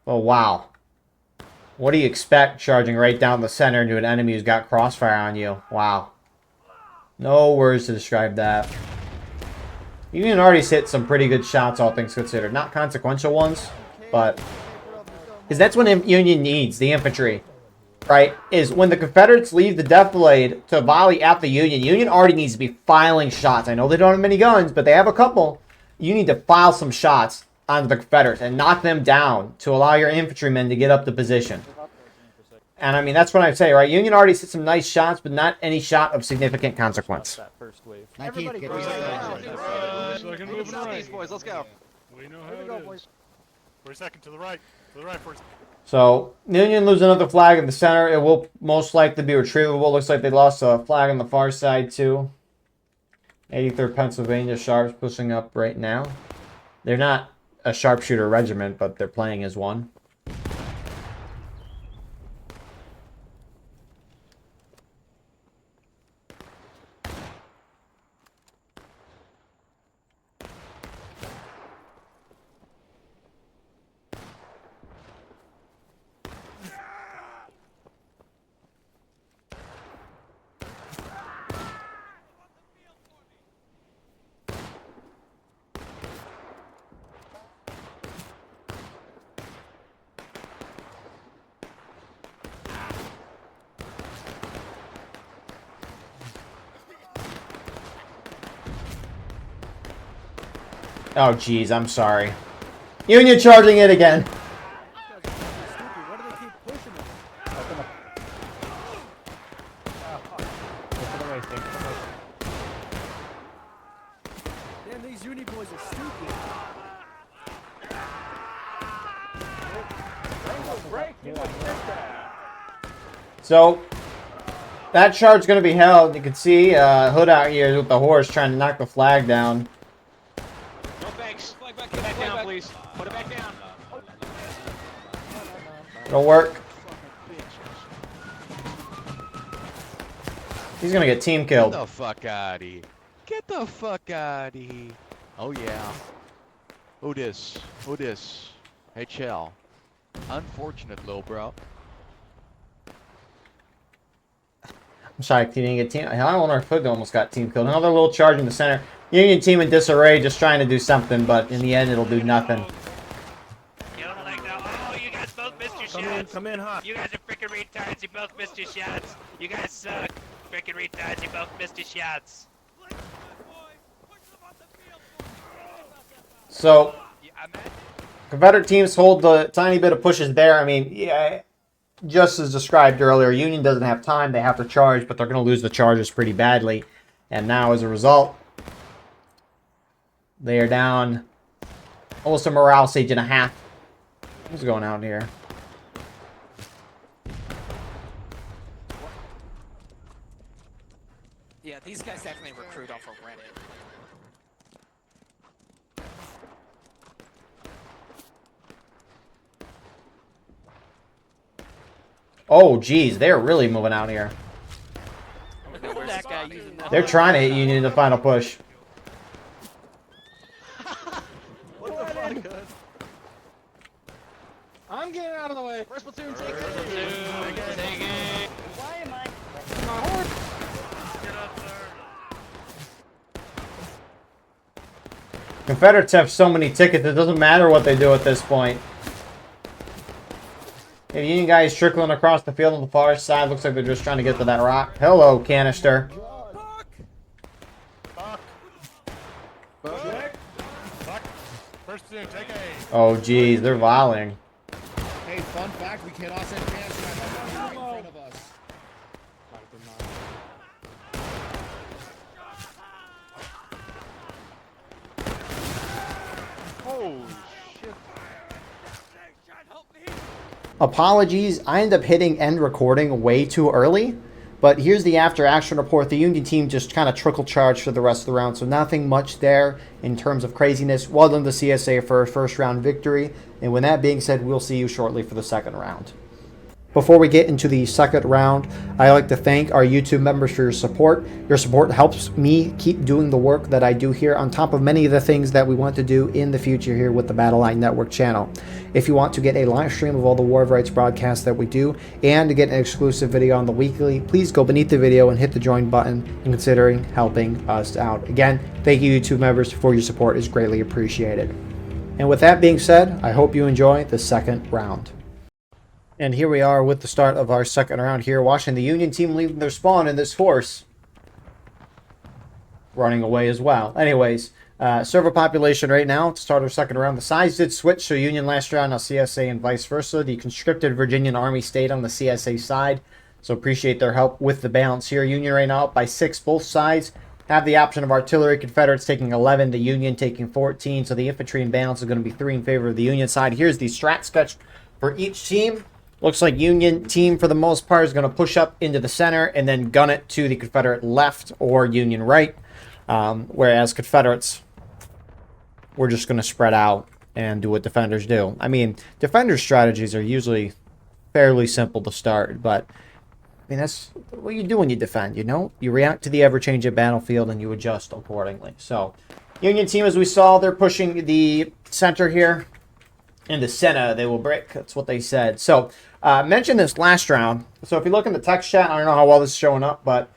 Oh, wow. What do you expect charging right down the center into an enemy who's got crossfire on you? Wow. No words to describe that. Union already hit some pretty good shots, all things considered. Not consequential ones, but... Because that's what Union needs, the infantry. Right? Is when the Confederates leave the Death Blade to volley at the Union, Union already needs to be filing shots. I know they don't have many guns, but they have a couple. You need to file some shots onto the Confederates and knock them down to allow your infantrymen to get up to position. And I mean, that's what I say, right? Union already hit some nice shots, but not any shot of significant consequence. Everybody get These boys, let's go. We know how it is. For a second, to the right. To the right for a second. So, Union lose another flag in the center. It will most likely be retrievable. Looks like they lost a flag on the far side, too. 83rd Pennsylvania Sharps pushing up right now. They're not a sharpshooter regiment, but they're playing as one. Oh, geez, I'm sorry. Union charging it again. Damn, these Uni boys are stupid. So, that charge's going to be held. You can see Hood out here with the horse trying to knock the flag down. Put it back down, please. Put it back down. It'll work. He's gonna get team Get killed. the fuck out of here. Get the fuck out of here. Oh yeah. Who this? Who this? HL. Unfortunate, little bro. I'm sorry, he didn't get team. I wonder if Hood almost got team killed. Another little charge in the center. Union team in disarray, just trying to do something, but in the end, it'll do nothing. Oh, you guys both missed your shots. Come in hot. You guys are freaking retards. You both missed your shots. You guys suck. Freaking retards. You both missed your shots. So, Confederate teams hold the tiny bit of pushes there. I mean, yeah, just as described earlier, Union doesn't have time. They have to charge, but they're going to lose the charges pretty badly. And now, as a result, they are down almost a morale stage and a half. What's going on here? Yeah, these guys definitely recruit off of Reddit. Oh, geez, they're really moving out here. They're trying to hit Union in the final push. I'm getting out of the way. First platoon, take it. Why am I? My horse. Confederates have so many tickets, it doesn't matter what they do at this point. The Union guy is trickling across the field on the far side. Looks like they're just trying to get to that rock. Hello, canister. First platoon, take A. Oh, geez, they're volleying. Hey, fun fact, we cannot send fans right in front of us. Holy shit. Apologies, I ended up hitting end recording way too early. But here's the after action report. The Union team just kind of trickle charged for the rest of the round. So nothing much there in terms of craziness. Well done to CSA for a first round victory. And with that being said, we'll see you shortly for the second round. Before we get into the second round, I'd like to thank our YouTube members for your support. Your support helps me keep doing the work that I do here on top of many of the things that we want to do in the future here with the BattleLine Network channel. If you want to get a live stream of all the War of Rights broadcasts that we do and to get an exclusive video on the weekly, please go beneath the video and hit the join button and considering helping us out. Again, thank you YouTube members for your support. It's greatly appreciated. And with that being said, I hope you enjoy the second round. And here we are with the start of our second round here, watching the Union team leaving their spawn in this force. Running away as well. Anyways, server population right now to start our second round. The size did switch, so Union last round, now CSA and vice versa. The conscripted Virginian Army stayed on the CSA side, so appreciate their help with the balance here. Union right now up by 6, both sides have the option of artillery. Confederates taking 11, the Union taking 14, so the infantry and balance is going to be 3 in favor of the Union side. Here's the strat sketch for each team. Looks like Union team, for the most part, is going to push up into the center and then gun it to the Confederate left or Union right. Whereas Confederates, we're just going to spread out and do what defenders do. I mean, defenders' strategies are usually fairly simple to start, but I mean, that's what you do when you defend, you know? You react to the ever-changing battlefield and you adjust accordingly. So, Union team, as we saw, they're pushing the center here. In the center, they will break. That's what they said. So, mentioned this last round. So, if you look in the text chat, I don't know how well this is showing up, but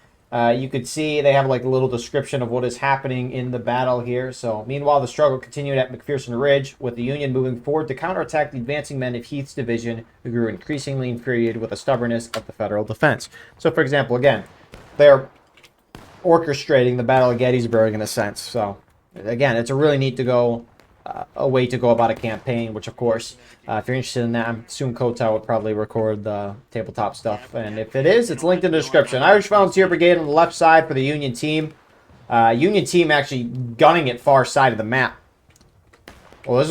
you could see they have like a little description of what is happening in the battle here. So, meanwhile, the struggle continued at McPherson Ridge, with the Union moving forward to counterattack the advancing men of Heath's division, who grew increasingly infuriated with the stubbornness of the federal defense. So, for example, again, they're orchestrating the Battle of Gettysburg in a sense. So, again, it's a really neat to go. A way to go about a campaign, which of course, if you're interested in that, I assume Kotal would probably record the tabletop stuff, and if it is, it's linked in the description. Irish Volunteer Brigade on the left side for the Union team. Union team actually gunning it far side of the map. Well, this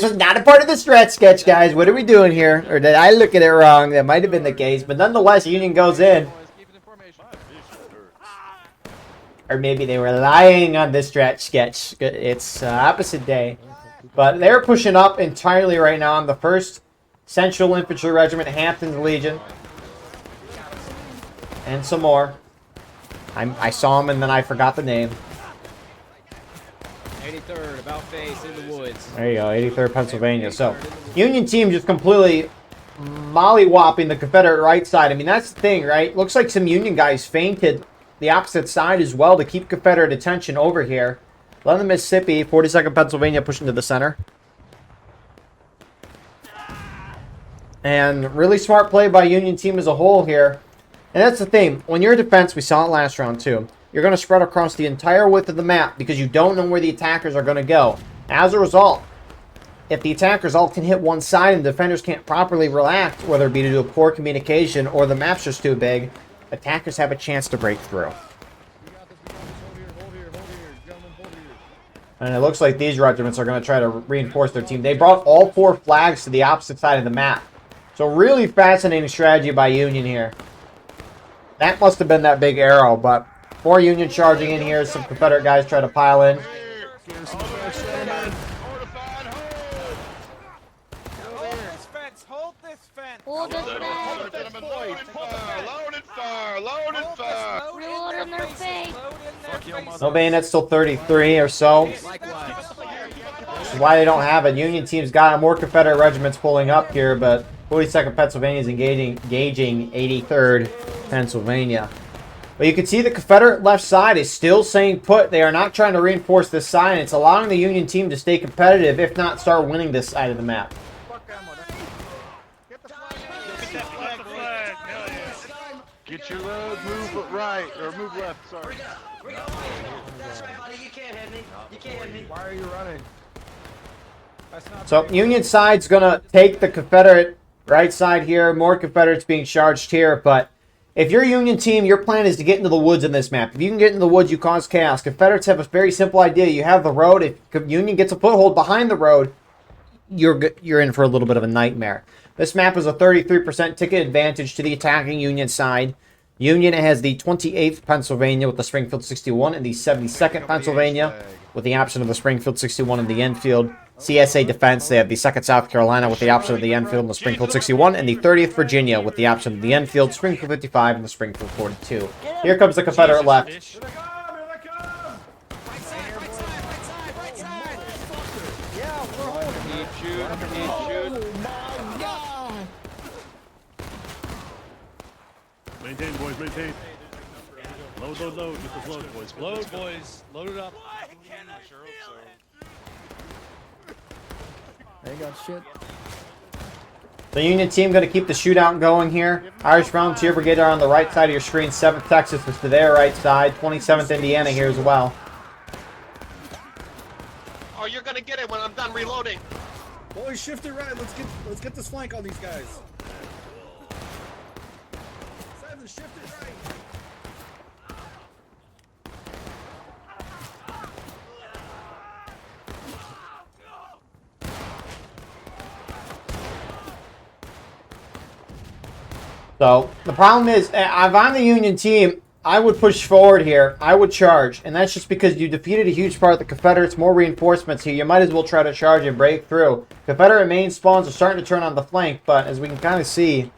was not a part of the strat sketch, guys. What are we doing here? Or did I look at it wrong? That might have been the case, but nonetheless, Union goes in. Or maybe they were lying on this strat sketch. It's opposite day. But they're pushing up entirely right now on the 1st Central Infantry Regiment, Hampton's Legion. And some more. I saw him and then I forgot the name. 83rd, about face, in the woods. There you go, 83rd Pennsylvania. So, Union team just completely mollywhopping the Confederate right side. I mean, that's the thing, right? Looks like some Union guys fainted the opposite side as well to keep Confederate attention over here. 11th Mississippi, 42nd Pennsylvania pushing to the center. And really smart play by Union team as a whole here. And that's the thing. When you're a defense, we saw it last round too. You're going to spread across the entire width of the map because you don't know where the attackers are going to go. As a result, if the attackers all can hit one side and defenders can't properly react, whether it be due to poor communication or the map's just too big, attackers have a chance to break through. And it looks like these regiments are going to try to reinforce their team. They brought all 4 flags to the opposite side of the map. So really fascinating strategy by Union here. That must have been that big arrow, but 4 Union charging in here. Some Confederate guys try to pile in. Hold this fence. Reload in their face. No bayonets till 33 or so. Which is why they don't have it. Union team's got more Confederate regiments pulling up here, but 42nd Pennsylvania is engaging 83rd Pennsylvania. But you can see the Confederate left side is still staying put. They are not trying to reinforce this side, and it's allowing the Union team to stay competitive, if not start winning this side of the map. Get your load, move right, or move left, sorry. You can't hit me. You can't hit me. Why are you running? So Union side's going to take the Confederate right side here. More Confederates being charged here, but if you're a Union team, your plan is to get into the woods in this map. If you can get into the woods, you cause chaos. Confederates have a very simple idea. You have the road. If Union gets a foothold behind the road, you're in for a little bit of a nightmare. This map is a 33% ticket advantage to the attacking Union side. Union has the 28th Pennsylvania with the Springfield 61 and the 72nd Pennsylvania with the option of the Springfield 61 and the Enfield. CSA Defense, they have the 2nd South Carolina with the option of the Enfield and the Springfield 61, and the 30th Virginia with the option of the Enfield, Springfield 55, and the Springfield 42. Here comes the Confederate left. Maintain, boys, maintain. Load, load, load. Get this load, boys. Load, boys. Load it up. I ain't got shit. The Union team going to keep the shootout going here. Irish Volunteer Brigade are on the right side of your screen. 7th Texas is to their right side. 27th Indiana here as well. Oh, you're gonna get it when I'm done reloading. Boys, shift it right. Let's get this flank on these guys. Simon, shift it right. So, the problem is, if I'm the Union team, I would push forward here. I would charge. And that's just because you defeated a huge part of the Confederates. More reinforcements here. You might as well try to charge and break through. Confederate main spawns are starting to turn on the flank, but as we can kind of see,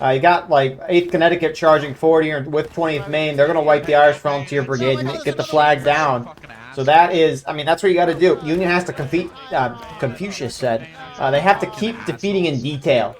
you got like 8th Connecticut charging forward here with 20th Maine. They're going to wipe the Irish Volunteer Brigade and get the flag down. So that is, I mean, that's what you got to do. Union has to compete, Confucius said, they have to keep defeating in detail.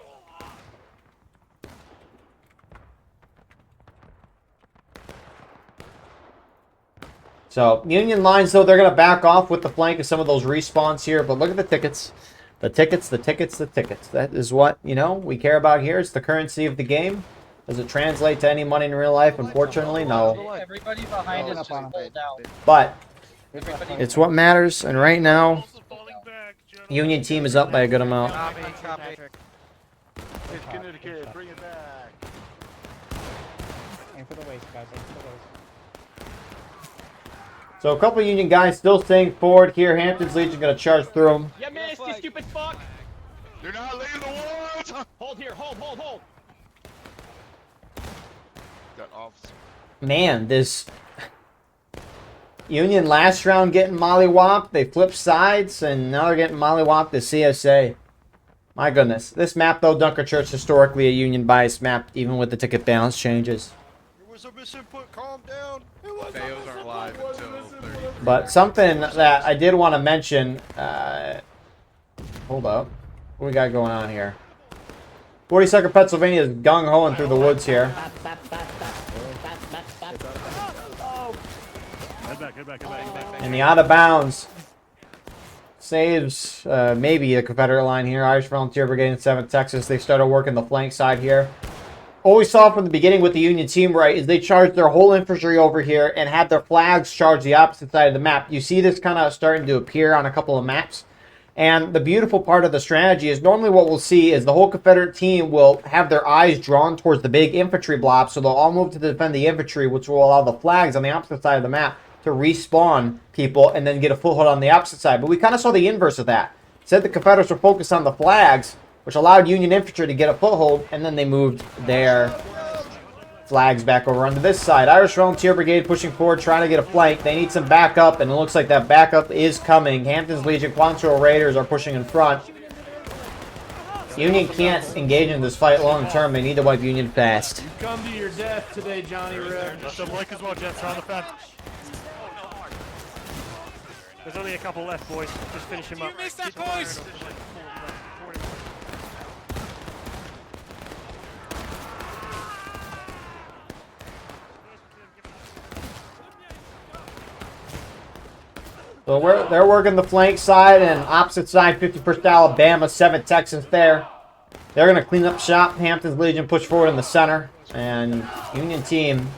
So, Union lines, though, they're going to back off with the flank of some of those respawns here. But look at the tickets. The tickets, the tickets, the tickets. That is what, you know, we care about here. It's the currency of the game. Does it translate to any money in real life? Unfortunately, no. Everybody behind us just pulled out. But it's what matters. And right now, Union team is up by a good amount. It's Connecticut, bring it back. Aim for the waist, guys. Aim for the waist. So a couple Union guys still staying forward here. Hampton's Legion going to charge through them. You missed, you stupid fuck! They're not leaving the woods! Hold here, hold! Got officer. Man, this Union last round getting mollywopped. They flipped sides, and now they're getting mollywopped to CSA. My goodness. This map, though, Dunkerchurch, historically a Union biased map, even with the ticket balance changes. It was a misinput, calm down. It Fails aren't live until 30. But something that I did want to mention, hold up. What we got going on here? 42nd Pennsylvania is gung-hoing through the woods here. And the out of bounds saves maybe the Confederate line here. Irish Volunteer Brigade in 7th Texas. They started working the flank side here. What we saw from the beginning with the Union team, right, is they charged their whole infantry over here and had their flags charge the opposite side of the map. You see this kind of starting to appear on a couple of maps. And the beautiful part of the strategy is normally what we'll see is the whole Confederate team will have their eyes drawn towards the big infantry blob, so they'll all move to defend the infantry, which will allow the flags on the opposite side of the map to respawn people and then get a foothold on the opposite side. But we kind of saw the inverse of that. Said the Confederates were focused on the flags, which allowed Union infantry to get a foothold, and then they moved their flags back over onto this side. Irish Volunteer Brigade pushing forward, trying to get a flank. They need some backup, and it looks like that backup is coming. Hampton's Legion, Quantrill Raiders are pushing in front. Union can't engage in this fight long term. They need to wipe Union fast. You come to your death today, Johnny Rip. Let them blink as well, Jets. On the fence. There's only a couple left, boys. Just finish him up. You missed that, boys! So they're working the flank side and opposite side, 51st Alabama, 7th Texans there. They're going to clean up shop. Hampton's Legion push forward in the center. And Union team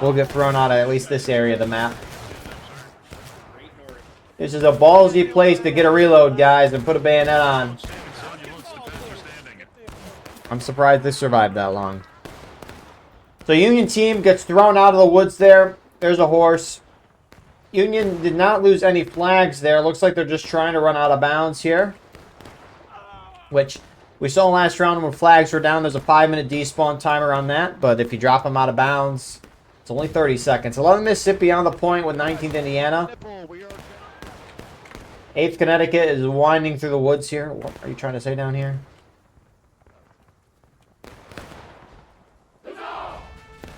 will get thrown out of at least this area of the map. This is a ballsy place to get a reload, guys, and put a bayonet on. I'm surprised they survived that long. So Union team gets thrown out of the woods there. There's a horse. Union did not lose any flags there. Looks like they're just trying to run out of bounds here. Which we saw last round when flags were down. There's a 5-minute despawn timer on that. But if you drop them out of bounds, it's only 30 seconds. 11 Mississippi on the point with 19th Indiana. 8th Connecticut is winding through the woods here. What are you trying to say down here?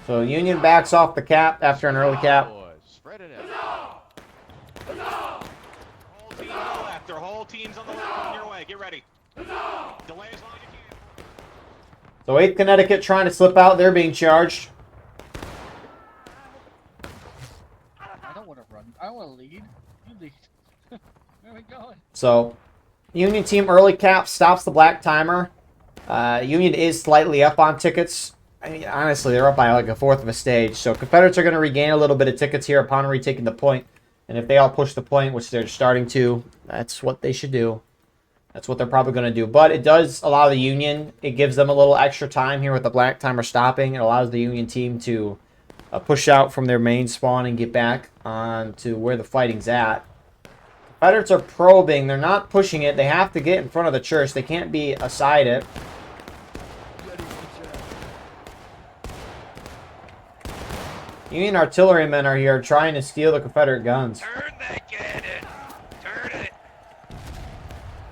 So Union backs off the cap after an early cap. Their whole team's on the left, on your way. Get ready. Delay as long as you can. So 8th Connecticut trying to slip out. They're being charged. I don't want to run. I want to lead. You lead. Where are we going? So Union team early cap stops the black timer. Union is slightly up on tickets. I mean, honestly, they're up by like a fourth of a stage. So Confederates are going to regain a little bit of tickets here upon retaking the point. And if they all push the point, which they're starting to, that's what they should do. That's what they're probably going to do. But it does allow the Union, it gives them a little extra time here with the black timer stopping. It allows the Union team to push out from their main spawn and get back on to where the fighting's at. Confederates are probing. They're not pushing it. They have to get in front of the church. They can't be aside it. Union artillerymen are here trying to steal the Confederate guns. Turn that cannon! Turn it!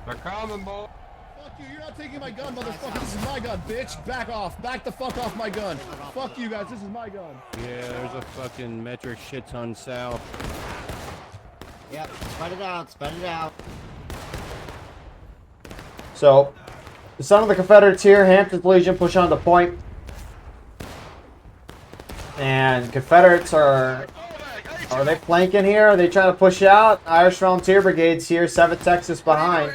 They're coming, boy. Fuck you, you're not taking my gun, motherfucker. This is my gun, bitch. Back off. Back the fuck off my gun. Fuck you guys, this is my gun. Yeah, there's a fucking metric shit ton south. Yep, spread it out, spread it out. So, some of the Confederates here, Hampton's Legion push on the point. And Confederates are they flanking here? Are they trying to push out? Irish Volunteer Brigade's here, 7th Texas behind.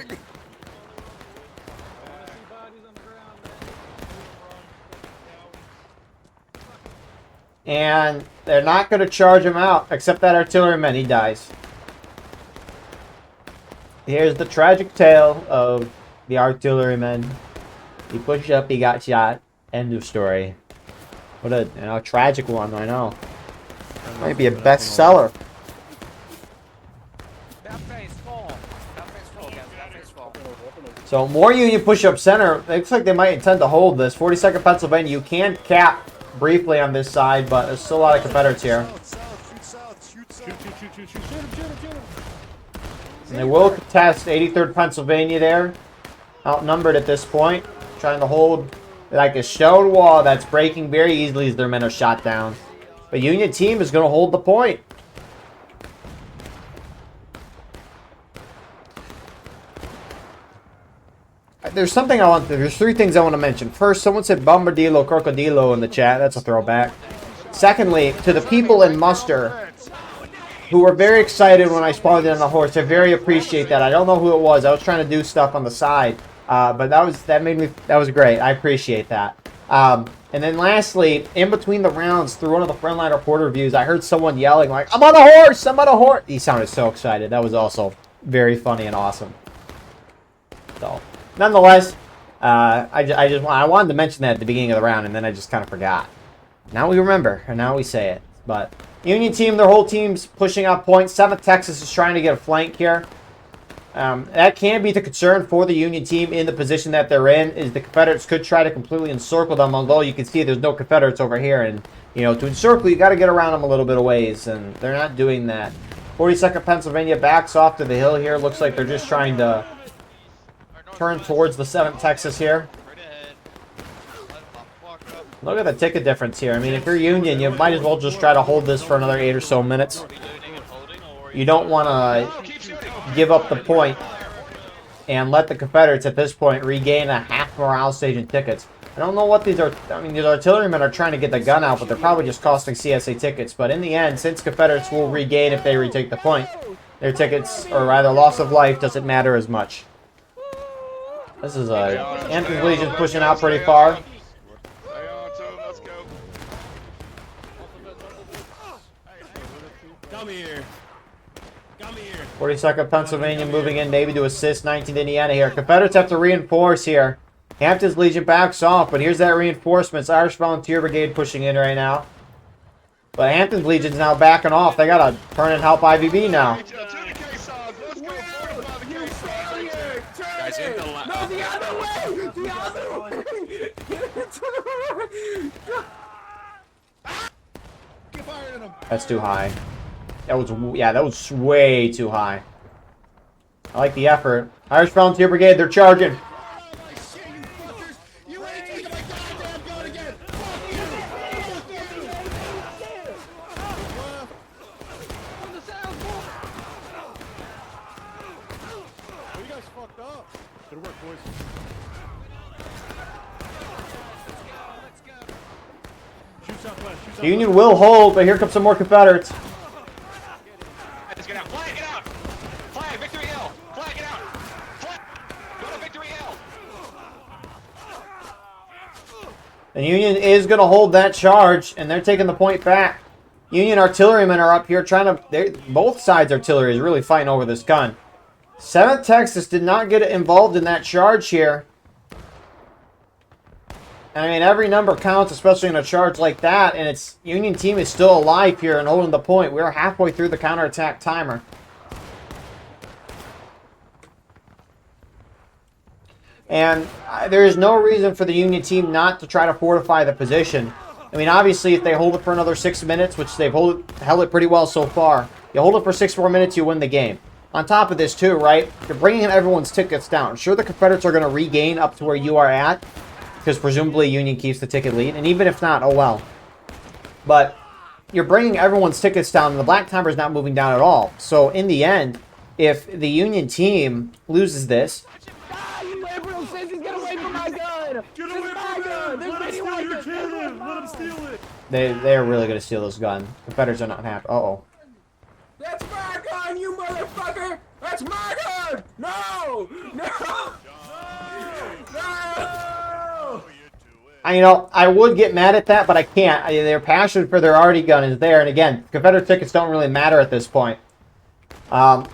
And they're not going to charge him out, except that artilleryman, he dies. Here's the tragic tale of the artilleryman. He pushed up, he got shot. End of story. What a tragic one, I know. Might be a bestseller. So more Union push up center. It looks like they might intend to hold this. 42nd Pennsylvania. You can cap briefly on this side, but there's still a lot of Confederates here. And they will contest 83rd Pennsylvania there. Outnumbered at this point. Trying to hold like a stone wall that's breaking very easily as their men are shot down. But Union team is going to hold the point. There's three things I want to mention. First, someone said Bombardillo Crocodilo in the chat. That's a throwback. Secondly, to the people in muster who were very excited when I spawned in on the horse, I very appreciate that. I don't know who it was. I was trying to do stuff on the side, but that was great. I appreciate that. And then lastly, in between the rounds, through one of the frontline reporter reviews, I heard someone yelling like, "I'm on a horse! I'm on a horse!" He sounded so excited. That was also very funny and awesome. So, nonetheless, I wanted to mention that at the beginning of the round, and then I just kind of forgot. Now we remember, and now we say it. But Union team, their whole team's pushing up points. 7th Texas is trying to get a flank here. That can be the concern for the Union team in the position that they're in, is the Confederates could try to completely encircle them, although you can see there's no Confederates over here. And, you know, to encircle, you got to get around them a little bit of ways, and they're not doing that. 42nd Pennsylvania backs off to the hill here. Looks like they're just trying to turn towards the 7th Texas here. Look at the ticket difference here. I mean, if you're Union, you might as well just try to hold this for another 8 or so minutes. You don't want to give up the point and let the Confederates at this point regain a half morale stage in tickets. I don't know what these are. I mean, these artillerymen are trying to get the gun out, but they're probably just costing CSA tickets. But in the end, since Confederates will regain if they retake the point, their tickets, or either loss of life, doesn't matter as much. This is Hampton's Legion pushing out pretty far. 42nd Pennsylvania moving in, maybe to assist 19th Indiana here. Confederates have to reinforce here. Hampton's Legion backs off, but here's that reinforcements. Irish Volunteer Brigade pushing in right now. But Hampton's Legion's now backing off. They gotta turn and help IVB now. Guys, in the No, the other way! The other way! Get fired at him. That's too high. That was way too high. I like the effort. Irish Volunteer Brigade, they're charging. The Union will hold, but here comes some more Confederates. Get out. Flag, get out. Flag, Victory Hill. Flag, get out. Flag. Go to Victory Hill. The Union is going to hold that charge, and they're taking the point back. Union artillerymen are up here trying to... Both sides' artillery is really fighting over this gun. 7th Texas did not get involved in that charge here. I mean, every number counts, especially in a charge like that, and its Union team is still alive here and holding the point. We're halfway through the counterattack timer. And there is no reason for the Union team not to try to fortify the position. I mean, obviously, if they hold it for another 6 minutes, which they've held it pretty well so far, you hold it for 6 more minutes, you win the game. On top of this, too, right, you're bringing everyone's tickets down. Sure, the Confederates are going to regain up to where you are at, because presumably Union keeps the ticket lead, and even if not, oh well. But you're bringing everyone's tickets down, and the black timer is not moving down at all. So in the end, if the Union team loses this... Ah, you liberal sissies, get away from my gun! Get away from my gun! Let him steal your cannon! Let him steal it! They're really going to steal this gun. Confederates are not happy. Uh-oh. That's my gun, you motherfucker! That's my gun! No! No! No! I would get mad at that, but I can't. Their passion for their arty gun is there. And again, Confederate tickets don't really matter at this point.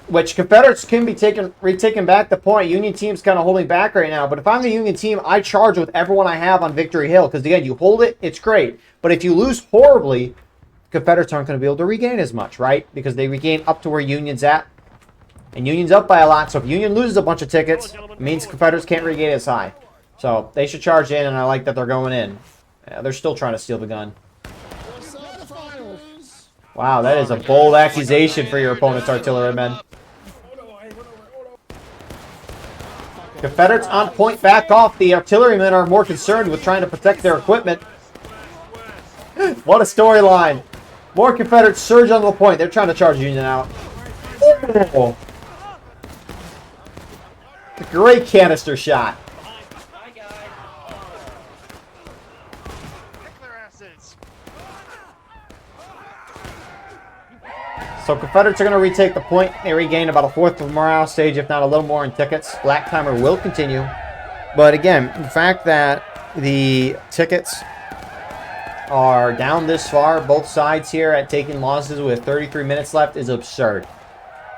Which Confederates can be retaking back the point. Union team's kind of holding back right now. But if I'm the Union team, I charge with everyone I have on Victory Hill. Because again, you hold it, it's great. But if you lose horribly, Confederates aren't going to be able to regain as much, right? Because they regain up to where Union's at. And Union's up by a lot. So if Union loses a bunch of tickets, it means Confederates can't regain as high. So they should charge in, and I like that they're going in. Yeah, they're still trying to steal the gun. Wow, that is a bold accusation for your opponent's artillerymen. Confederates on point back off. The artillerymen are more concerned with trying to protect their equipment. What a storyline. More Confederates surge onto the point. They're trying to charge Union out. Oh. A great canister shot. So Confederates are going to retake the point. They regain about a fourth of morale stage, if not a little more in tickets. Black timer will continue. But again, the fact that the tickets are down this far, both sides here at taking losses with 33 minutes left, is absurd.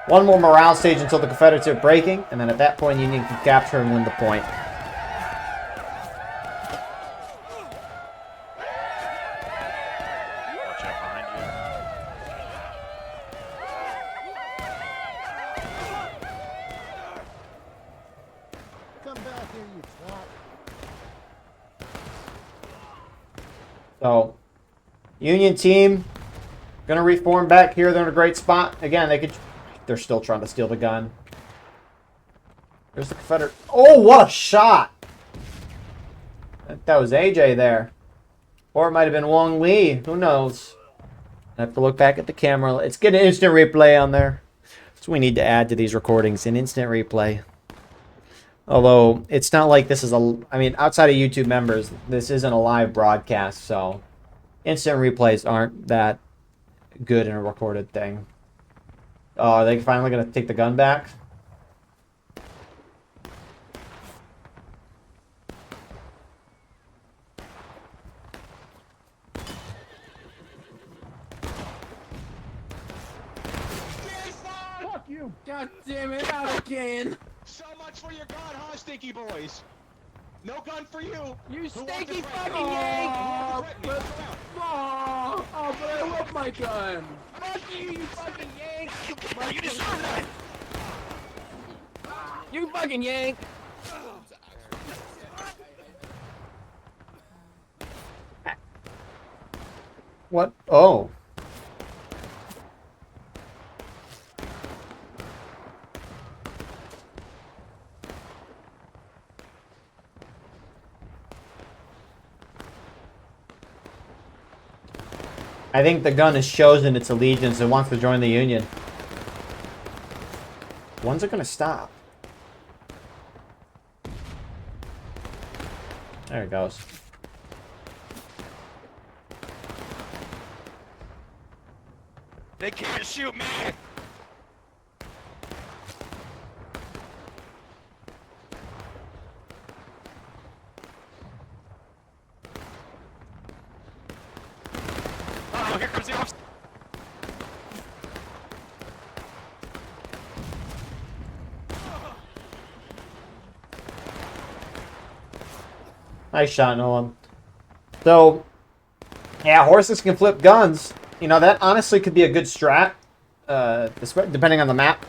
One more morale stage until the Confederates are breaking, and then at that point, Union can capture and win the point. So, Union team gonna reform back here. They're in a great spot. Again, they're still trying to steal the gun. There's the Confederate. Oh, what a shot! That was AJ there. Or it might have been Wong Lee. Who knows? I have to look back at the camera. Let's get an instant replay on there. So we need to add to these recordings an instant replay. Although, it's not like this is I mean, outside of YouTube members, this isn't a live broadcast, so instant replays aren't that good in a recorded thing. Oh, are they finally going to take the gun back? Fuck you! God damn it, out again! So much for your gun, huh, stinky boys? No gun for you! You Who stinky wants to fucking threaten me? yank! Who wants to threaten me? Oh, but I love my gun! Fuck you, you fucking yank! You deserve that! You fucking yank! What? Oh. I think the gun has chosen its allegiance and wants to join the Union. When's it gonna stop? There it goes. They can't shoot me! Oh, here comes the officer! Nice shot, Nolan. So, yeah, horses can flip guns. You know, that honestly could be a good strat, depending on the map.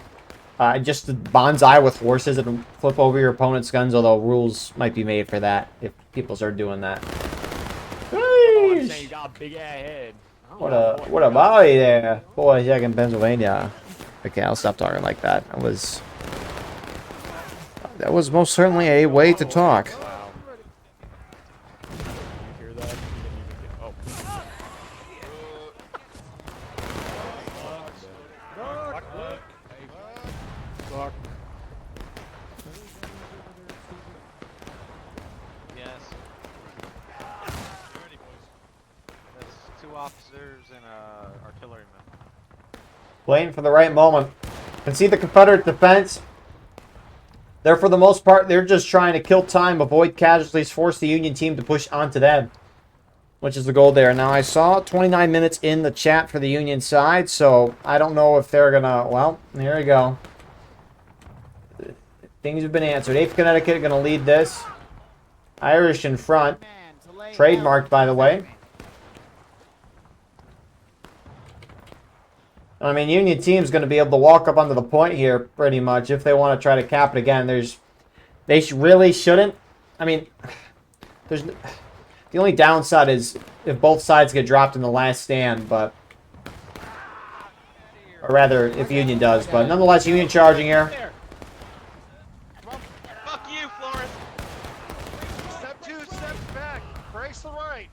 Just the bonsai with horses and flip over your opponent's guns, although rules might be made for that if people start doing that. Oh, I'm saying you got a big ass head. What a body there. Boy, Jack in Pennsylvania. Okay, I'll stop talking like that. That was most certainly a way to talk. Yes. That's 2 officers and a artilleryman. Waiting for the right moment. And see the Confederate defense? They're, for the most part, they're just trying to kill time, avoid casualties, force the Union team to push onto them. Which is the goal there. Now, I saw 29 minutes in the chat for the Union side, so I don't know if they're going to... Well, here we go. Things have been answered. 8th Connecticut going to lead this. Irish in front. Trademarked, by the way. I mean, Union team's going to be able to walk up onto the point here, pretty much, if they want to try to cap it again. They really shouldn't. I mean, the only downside is if both sides get dropped in the last stand, but... Or rather, if Union does. But nonetheless, Union charging here. Fuck you, Florence! Step 2, step back. Brace the right.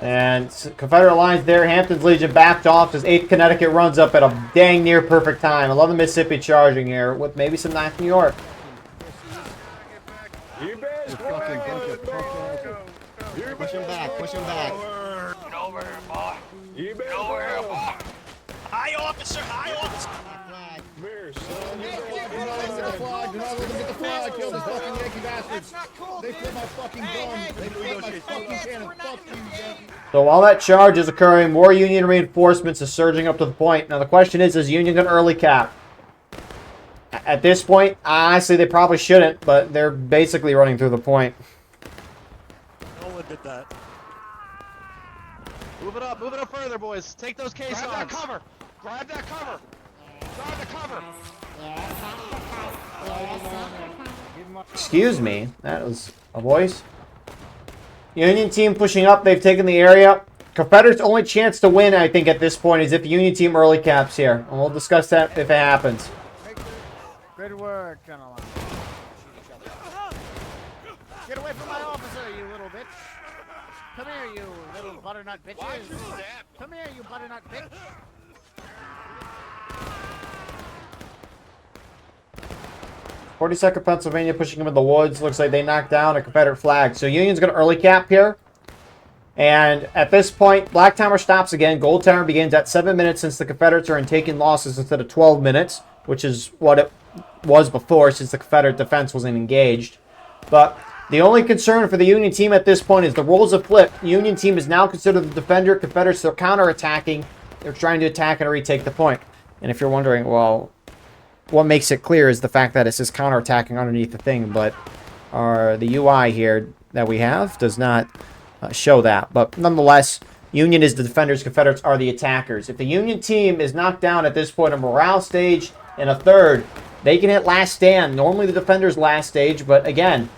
And Confederate lines there. Hampton's Legion backed off as 8th Connecticut runs up at a dang near perfect time. 11 Mississippi charging here with maybe some 9th New York. Push him back, push him back. Get over here, boy. Get over here, boy. High officer, high officer. Get the flag, do not let them get the flag. Kill these fucking Yankee bastards. They flipped my fucking gun. They flipped my fucking cannon. Fuck you, Yankee. So while that charge is occurring, more Union reinforcements are surging up to the point. Now the question is Union going to early cap? At this point, honestly, they probably shouldn't, but they're basically running through the point. No one did that. Move it up further, boys. Take those caissons. Grab that cover. Grab that cover. Grab the cover. Excuse me, that was a voice. Union team pushing up, they've taken the area. Confederates' only chance to win, I think, at this point is if Union team early caps here. And we'll discuss that if it happens. Good work, General. Get away from my officer, you little bitch. Come here, you little butternut bitches. Come here, you butternut bitch. 42nd Pennsylvania pushing him in the woods. Looks like they knocked down a Confederate flag. So Union's going to early cap here. And at this point, black timer stops again. Gold timer begins at 7 minutes since the Confederates are in taking losses instead of 12 minutes, which is what it was before since the Confederate defense wasn't engaged. But the only concern for the Union team at this point is the roles have flipped. Union team is now considered the defender. Confederates are counterattacking. They're trying to attack and retake the point. And if you're wondering, well, what makes it clear is the fact that it says counterattacking underneath the thing, but the UI here that we have does not show that. But nonetheless, Union is the defenders, Confederates are the attackers. If the Union team is knocked down at this point, a morale stage and a third, they can hit last stand. Normally the defenders last stage, but again,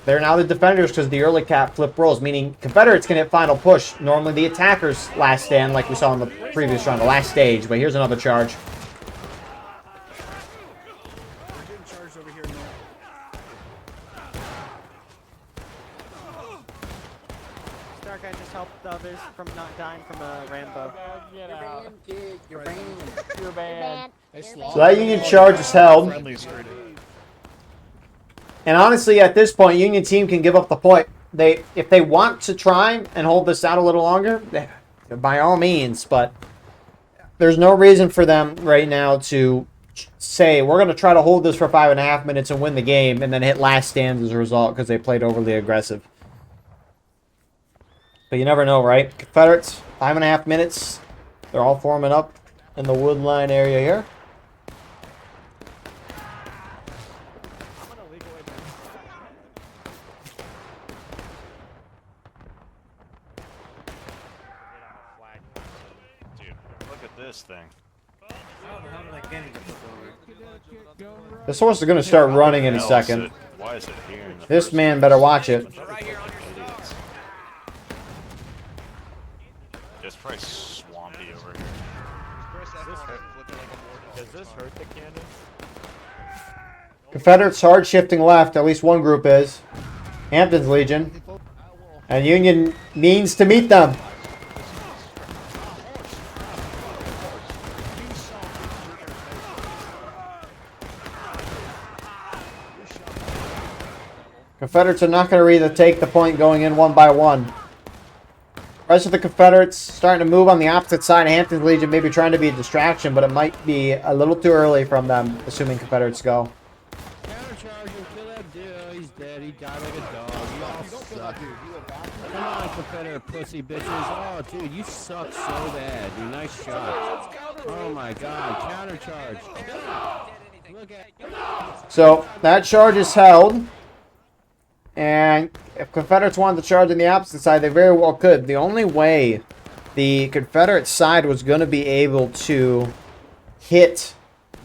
they're now the defenders because the early cap flip roles, meaning Confederates can hit final push. Normally the attackers last stand like we saw in the previous round, the last stage. But here's another charge. I just helped others from not dying from a Rambo. You're banned, kid. You're banned. You're banned. So that Union charge is held. And honestly, at this point, Union team can give up the point. If they want to try and hold this out a little longer, by all means. But there's no reason for them right now to say, we're going to try to hold this for 5.5 minutes and win the game, and then hit last stands as a result because they played overly aggressive. But you never know, right? Confederates, 5.5 minutes. They're all forming up in the woodline area here. Look at this thing. This horse is going to start running in a second. Why is it here? This man better watch it. It's probably swampy over here. Does this hurt the cannon? Confederates hard shifting left. At least one group is. Hampton's Legion. And Union means to meet them. Confederates are not going to really take the point going in one by one. Rest of the Confederates starting to move on the opposite side. Hampton's Legion maybe trying to be a distraction, but it might be a little too early from them, assuming Confederates go. Countercharge him, kill that dude. He's dead. He died like a dog. You all suck. Come on, Confederate pussy bitches. Oh, dude, you suck so bad. Dude, nice shot. Oh my God, countercharge. Look at. So that charge is held. And if Confederates wanted to charge on the opposite side, they very well could. The only way the Confederate side was going to be able to hit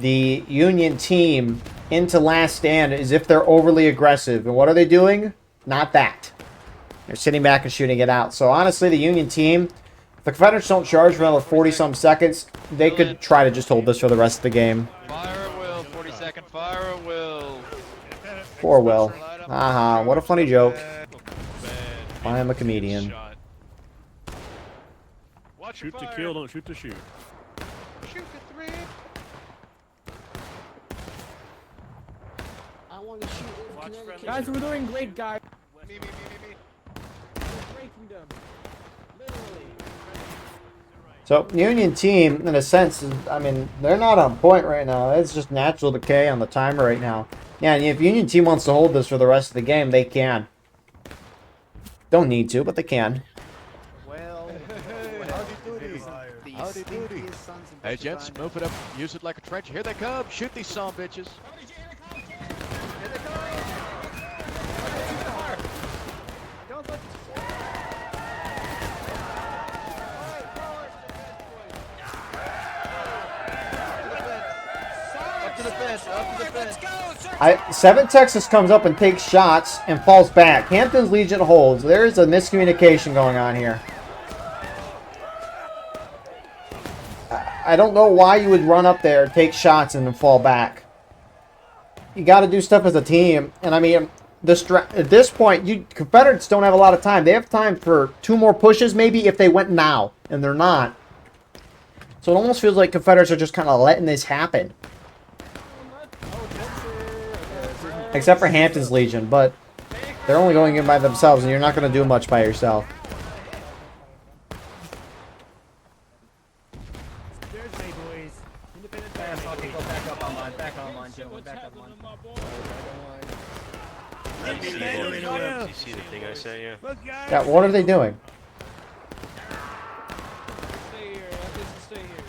the Union team into last stand is if they're overly aggressive. And what are they doing? Not that. They're sitting back and shooting it out. So honestly, the Union team, if the Confederates don't charge for another 40-some seconds, they could try to just hold this for the rest of the game. Fire at will, 40-second fire at will. Poor Will. Haha, what a funny joke. I am a comedian. Watch Shoot your to fire. kill, don't shoot to shoot. Shoot the three. I want to shoot. Guys, we're doing great, guys. Me. Breaking them. Literally. So, Union team, in a sense, I mean, they're not on point right now. It's just natural decay on the timer right now. Yeah, and if Union team wants to hold this for the rest of the game, they can. Don't need to, but they can. Well, Howdy doody. Hey, gents, move it up. Use it like a trench. Here they come. Shoot these son of bitches. Up to the fence. Up to the fence. 7 Texas comes up and takes shots and falls back. Hampton's Legion holds. There is a miscommunication going on here. I don't know why you would run up there, take shots, and then fall back. You got to do stuff as a team. And I mean, at this point, Confederates don't have a lot of time. They have time for 2 more pushes, maybe, if they went now. And they're not. So it almost feels like Confederates are just kind of letting this happen. Except for Hampton's Legion, but they're only going in by themselves, and you're not going to do much by yourself. There's me, boys. Independent fast. Okay, go back up online. Back online, gentlemen. Back online. You see the thing I sent you? Yeah, what are they doing? Stay here. Stay here.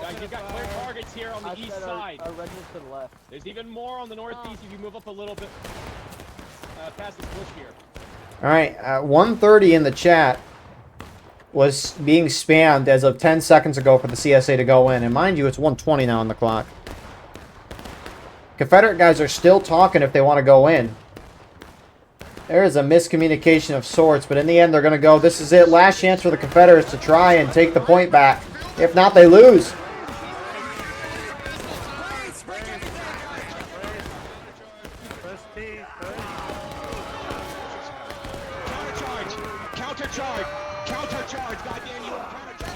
Guys, you've got clear targets here on the east side. Our regiment's to the left. There's even more on the northeast if you move up a little bit past this bush here. Alright, 1:30 in the chat was being spammed as of 10 seconds ago for the CSA to go in. And mind you, it's 1:20 now on the clock. Confederate guys are still talking if they want to go in. There is a miscommunication of sorts, but in the end they're going to go. This is it. Last chance for the Confederates to try and take the point back. If not, they lose. Countercharge! Countercharge! Goddamn you! Countercharge!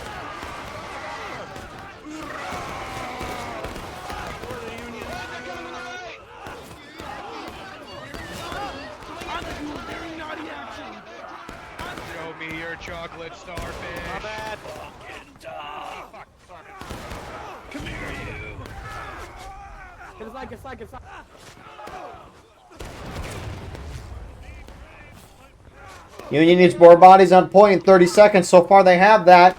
Show me your chocolate starfish. My bad. Come here, you. It's like. Union needs more bodies on point in 30 seconds. So far they have that.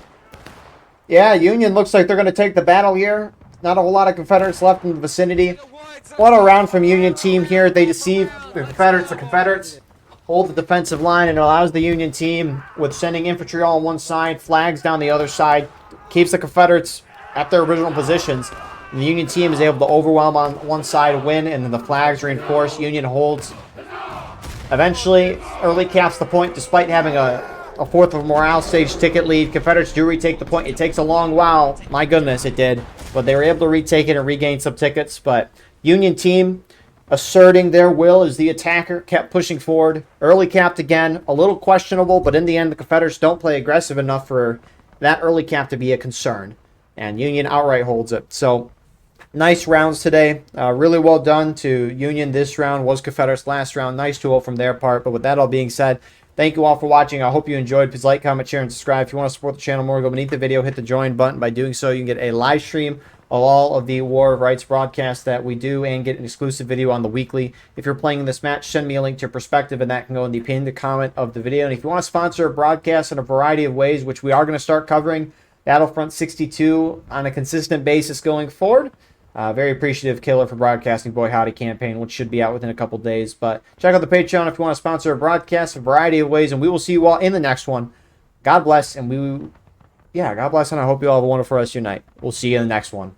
Yeah, Union looks like they're going to take the battle here. Not a whole lot of Confederates left in the vicinity. What a round from Union team here. They deceive the Confederates. The Confederates hold the defensive line, and it allows the Union team, with sending infantry all on one side, flags down the other side, keeps the Confederates at their original positions. And the Union team is able to overwhelm on one side, win, and then the flags reinforce. Union holds. Eventually, early caps the point despite having a fourth of a morale stage ticket lead. Confederates do retake the point. It takes a long while. My goodness, it did. But they were able to retake it and regain some tickets. But Union team asserting their will as the attacker kept pushing forward. Early capped again. A little questionable, but in the end, the Confederates don't play aggressive enough for that early cap to be a concern. And Union outright holds it. So, nice rounds today. Really well done to Union this round. Was Confederates last round. Nice duel from their part. But with that all being said, thank you all for watching. I hope you enjoyed. Please like, comment, share, and subscribe. If you want to support the channel more, go beneath the video, hit the join button. By doing so, you can get a live stream of all of the War of Rights broadcasts that we do and get an exclusive video on the weekly. If you're playing this match, send me a link to your perspective, and that can go in the pinned comment of the video. And if you want to sponsor a broadcast in a variety of ways, which we are going to start covering BattleFront 62 on a consistent basis going forward, very appreciative, Killer, for broadcasting Boy Howdy campaign, which should be out within a couple days. But check out the Patreon if you want to sponsor a broadcast, a variety of ways, and we will see you all in the next one. God bless, and God bless, and I hope you all have a wonderful rest of your night. We'll see you in the next one.